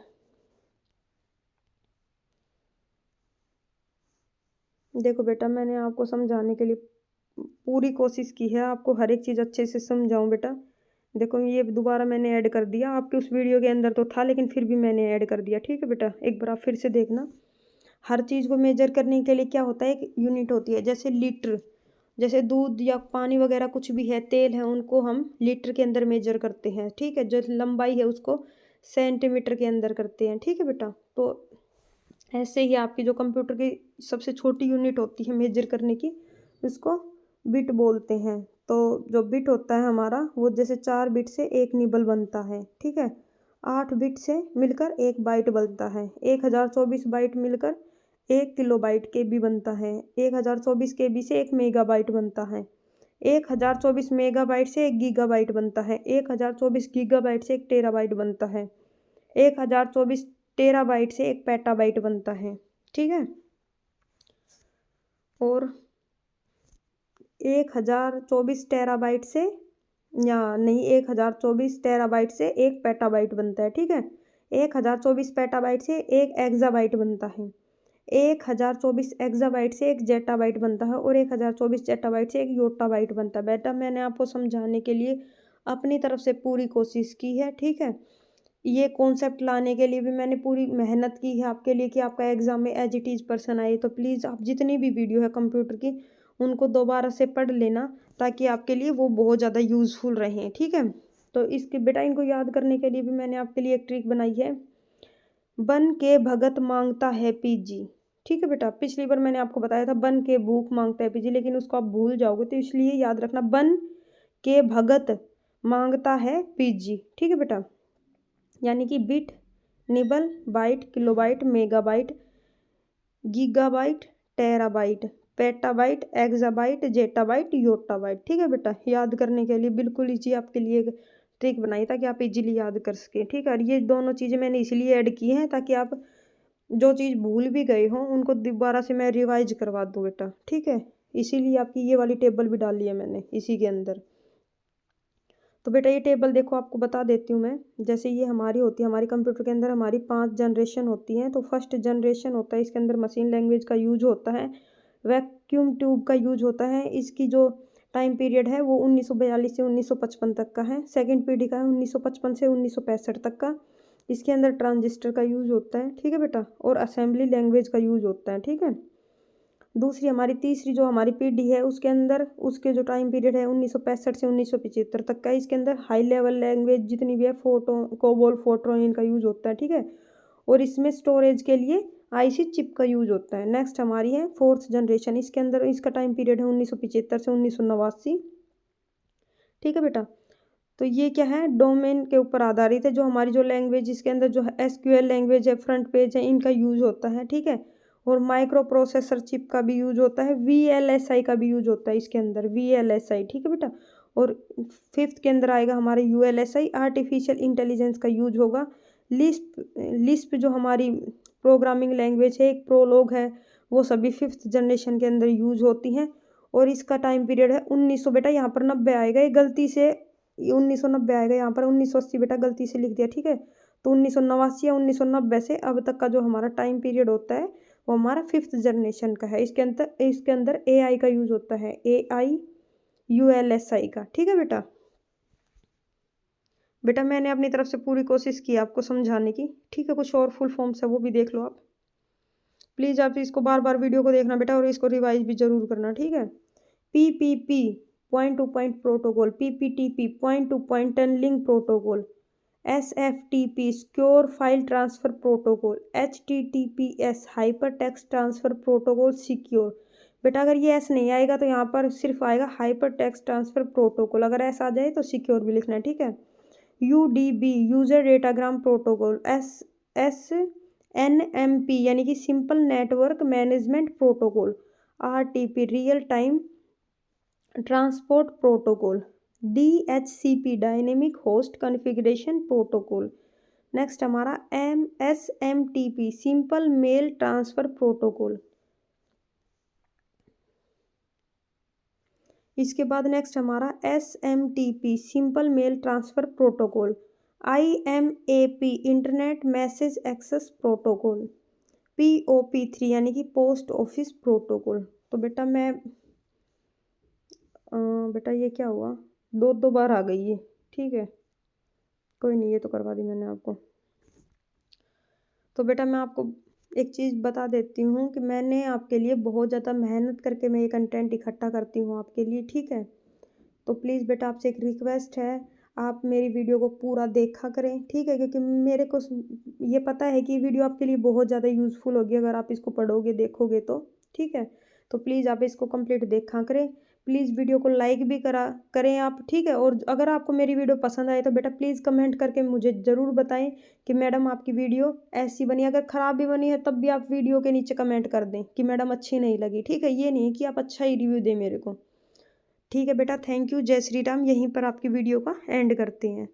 देखो बेटा मैंने आपको समझाने के लिए पूरी कोशिश की है, आपको हर एक चीज़ अच्छे से समझाऊं बेटा। देखो ये दोबारा मैंने ऐड कर दिया, आपके उस वीडियो के अंदर तो था लेकिन फिर भी मैंने ऐड कर दिया। ठीक है बेटा, एक बार आप फिर से देखना। हर चीज़ को मेजर करने के लिए क्या होता है, एक यूनिट होती है। जैसे लीटर, जैसे दूध या पानी वगैरह कुछ भी है, तेल है, उनको हम लीटर के अंदर मेजर करते हैं। ठीक है, जो लंबाई है उसको सेंटीमीटर के अंदर करते हैं। ठीक है बेटा। तो ऐसे ही आपकी जो कंप्यूटर की सबसे छोटी यूनिट होती है मेजर करने की, उसको बिट बोलते हैं। तो जो बिट होता है हमारा, वो जैसे 4 बिट से एक निबल बनता है। ठीक है, 8 बिट से मिलकर 1 बाइट बनता है। 1024 बाइट मिलकर 1 किलोबाइट KB बनता है। 1024 KB से 1 मेगाबाइट बनता है। 1024 मेगाबाइट से 1 गीगाबाइट बनता है। 1024 गीगाबाइट से 1 टेराबाइट बनता है। 1024 टेराबाइट से 1 पेटाबाइट बनता है। ठीक है, और 1024 टेराबाइट से, या नहीं, 1024 टेराबाइट से 1 पेटाबाइट बनता है। ठीक है, 1024 पेटाबाइट से 1 एक्साबाइट बनता है। 1024 एक्साबाइट से एक जेटाबाइट बनता है और 1024 जेटाबाइट से एक योटाबाइट बनता है। बेटा मैंने आपको समझाने के लिए अपनी तरफ से पूरी कोशिश की है, ठीक है। ये कॉन्सेप्ट लाने के लिए भी मैंने पूरी मेहनत की है आपके लिए कि आपका एग्ज़ाम में एज इट इज़ पर्सन आए। तो प्लीज़ आप जितनी भी वीडियो है कंप्यूटर की उनको दोबारा से पढ़ लेना, ताकि आपके लिए वो बहुत ज़्यादा यूज़फुल रहें, ठीक है। तो इसके बेटा इनको याद करने के लिए भी मैंने आपके लिए एक ट्रिक बनाई है। बन के भगत मांगता है पीजी, ठीक है बेटा। पिछली बार मैंने आपको बताया था बन के भूख मांगता है पीजी, लेकिन उसको आप भूल जाओगे, तो इसलिए याद रखना बन के भगत मांगता है पीजी, ठीक है बेटा। यानी कि bit, nibble, byte, kilobyte, megabyte, gigabyte, terabyte, petabyte, exabyte, zettabyte, yottabyte, ठीक है बेटा। याद करने के लिए बिल्कुल इजी आपके लिए एक ट्रिक बनाई ताकि आप इजीली याद कर सकें, ठीक है। और ये दोनों चीज़ें मैंने इसलिए ऐड की हैं ताकि आप जो चीज़ भूल भी गए हों उनको दोबारा से मैं रिवाइज करवा दूँ बेटा, ठीक है। इसीलिए आपकी ये वाली टेबल भी डाली है मैंने इसी के अंदर। तो बेटा ये टेबल देखो आपको बता देती हूँ मैं। जैसे ये हमारी होती है, हमारी कंप्यूटर के अंदर हमारी 5 जनरेशन होती हैं। तो फर्स्ट जनरेशन होता है, इसके अंदर मशीन लैंग्वेज का यूज होता है, वैक्यूम ट्यूब का यूज होता है। इसकी जो टाइम पीरियड है वो 1942 से 1955 तक का है। सेकंड पीढ़ी का है 1955 से 1965 तक का। इसके अंदर ट्रांजिस्टर का यूज होता है, ठीक है बेटा, और असेंबली लैंग्वेज का यूज होता है, ठीक है। दूसरी हमारी तीसरी जो हमारी पीढ़ी है उसके अंदर उसके जो टाइम पीरियड है 1965 से 1975 तक का। इसके अंदर हाई लेवल लैंग्वेज जितनी भी है कोबोल फोर्ट्रॉन इनका यूज होता है, ठीक है। और इसमें स्टोरेज के लिए आईसी चिप का यूज होता है। नेक्स्ट हमारी है फोर्थ जनरेशन, इसके अंदर इसका टाइम पीरियड है 1975 से 1989, ठीक है बेटा। तो ये क्या है, डोमेन के ऊपर आधारित है। जो हमारी जो लैंग्वेज इसके अंदर जो एसक्यूएल लैंग्वेज है, फ्रंट पेज है, इनका यूज होता है, ठीक है। और माइक्रो प्रोसेसर चिप का भी यूज होता है, वीएलएसआई का भी यूज होता है इसके अंदर, वीएलएसआई, ठीक है बेटा। और फिफ्थ के अंदर आएगा हमारे यूएलएसआई, आर्टिफिशियल इंटेलिजेंस का यूज होगा। लिस्प जो हमारी प्रोग्रामिंग लैंग्वेज है, एक प्रोलोग है, वो सभी फिफ्थ जनरेशन के अंदर यूज होती हैं। और इसका टाइम पीरियड है 1900, बेटा यहाँ पर 90 आएगा, ये गलती से 1990 आएगा, यहाँ पर 1980 बेटा गलती से लिख दिया, ठीक है। तो 1989 या 1990 से अब तक का जो हमारा टाइम पीरियड होता है वो हमारा फिफ्थ जनरेशन का है। इसके अंदर एआई का यूज होता है, एआई यूएलएसआई का, ठीक है बेटा। बेटा मैंने अपनी तरफ से पूरी कोशिश की आपको समझाने की, ठीक है। कुछ और फुल फॉर्म्स है वो भी देख लो आप, प्लीज़ आप इसको बार बार वीडियो को देखना बेटा, और इसको रिवाइज भी जरूर करना, ठीक है। PPP point to point protocol, PPTP point to point tunneling protocol, SFTP secure file transfer protocol, HTTPS hypertext transfer protocol secure. बेटा अगर ये एस नहीं आएगा तो यहाँ पर सिर्फ आएगा हाइपर टेक्स्ट ट्रांसफर प्रोटोकॉल, अगर एस आ जाए तो सिक्योर भी लिखना है, ठीक है। UDB user datagram protocol, NMP यानी कि simple network management protocol, RTP real time transport protocol, DHCP dynamic host configuration protocol. Next हमारा SMTP simple mail transfer protocol. इसके बाद नेक्स्ट हमारा SMTP simple mail transfer protocol, IMAP internet message access protocol, पीओपी3 यानी कि post office protocol. तो बेटा ये क्या हुआ, दो बार आ गई ये, ठीक है, कोई नहीं, ये तो करवा दी मैंने आपको। तो बेटा मैं आपको एक चीज़ बता देती हूँ कि मैंने आपके लिए बहुत ज़्यादा मेहनत करके मैं ये कंटेंट इकट्ठा करती हूँ आपके लिए, ठीक है। तो प्लीज़ बेटा आपसे एक रिक्वेस्ट है, आप मेरी वीडियो को पूरा देखा करें, ठीक है, क्योंकि मेरे को ये पता है कि वीडियो आपके लिए बहुत ज़्यादा यूज़फुल होगी अगर आप इसको पढ़ोगे देखोगे तो, ठीक है। तो प्लीज़ आप इसको कंप्लीट देखा करें, प्लीज़ वीडियो को लाइक भी करें आप, ठीक है। और अगर आपको मेरी वीडियो पसंद आए तो बेटा प्लीज़ कमेंट करके मुझे ज़रूर बताएं कि मैडम आपकी वीडियो ऐसी बनी। अगर ख़राब भी बनी है तब भी आप वीडियो के नीचे कमेंट कर दें कि मैडम अच्छी नहीं लगी, ठीक है। ये नहीं कि आप अच्छा ही रिव्यू दें मेरे को, ठीक है बेटा। थैंक यू, जय श्री राम। यहीं पर आपकी वीडियो का एंड करते हैं।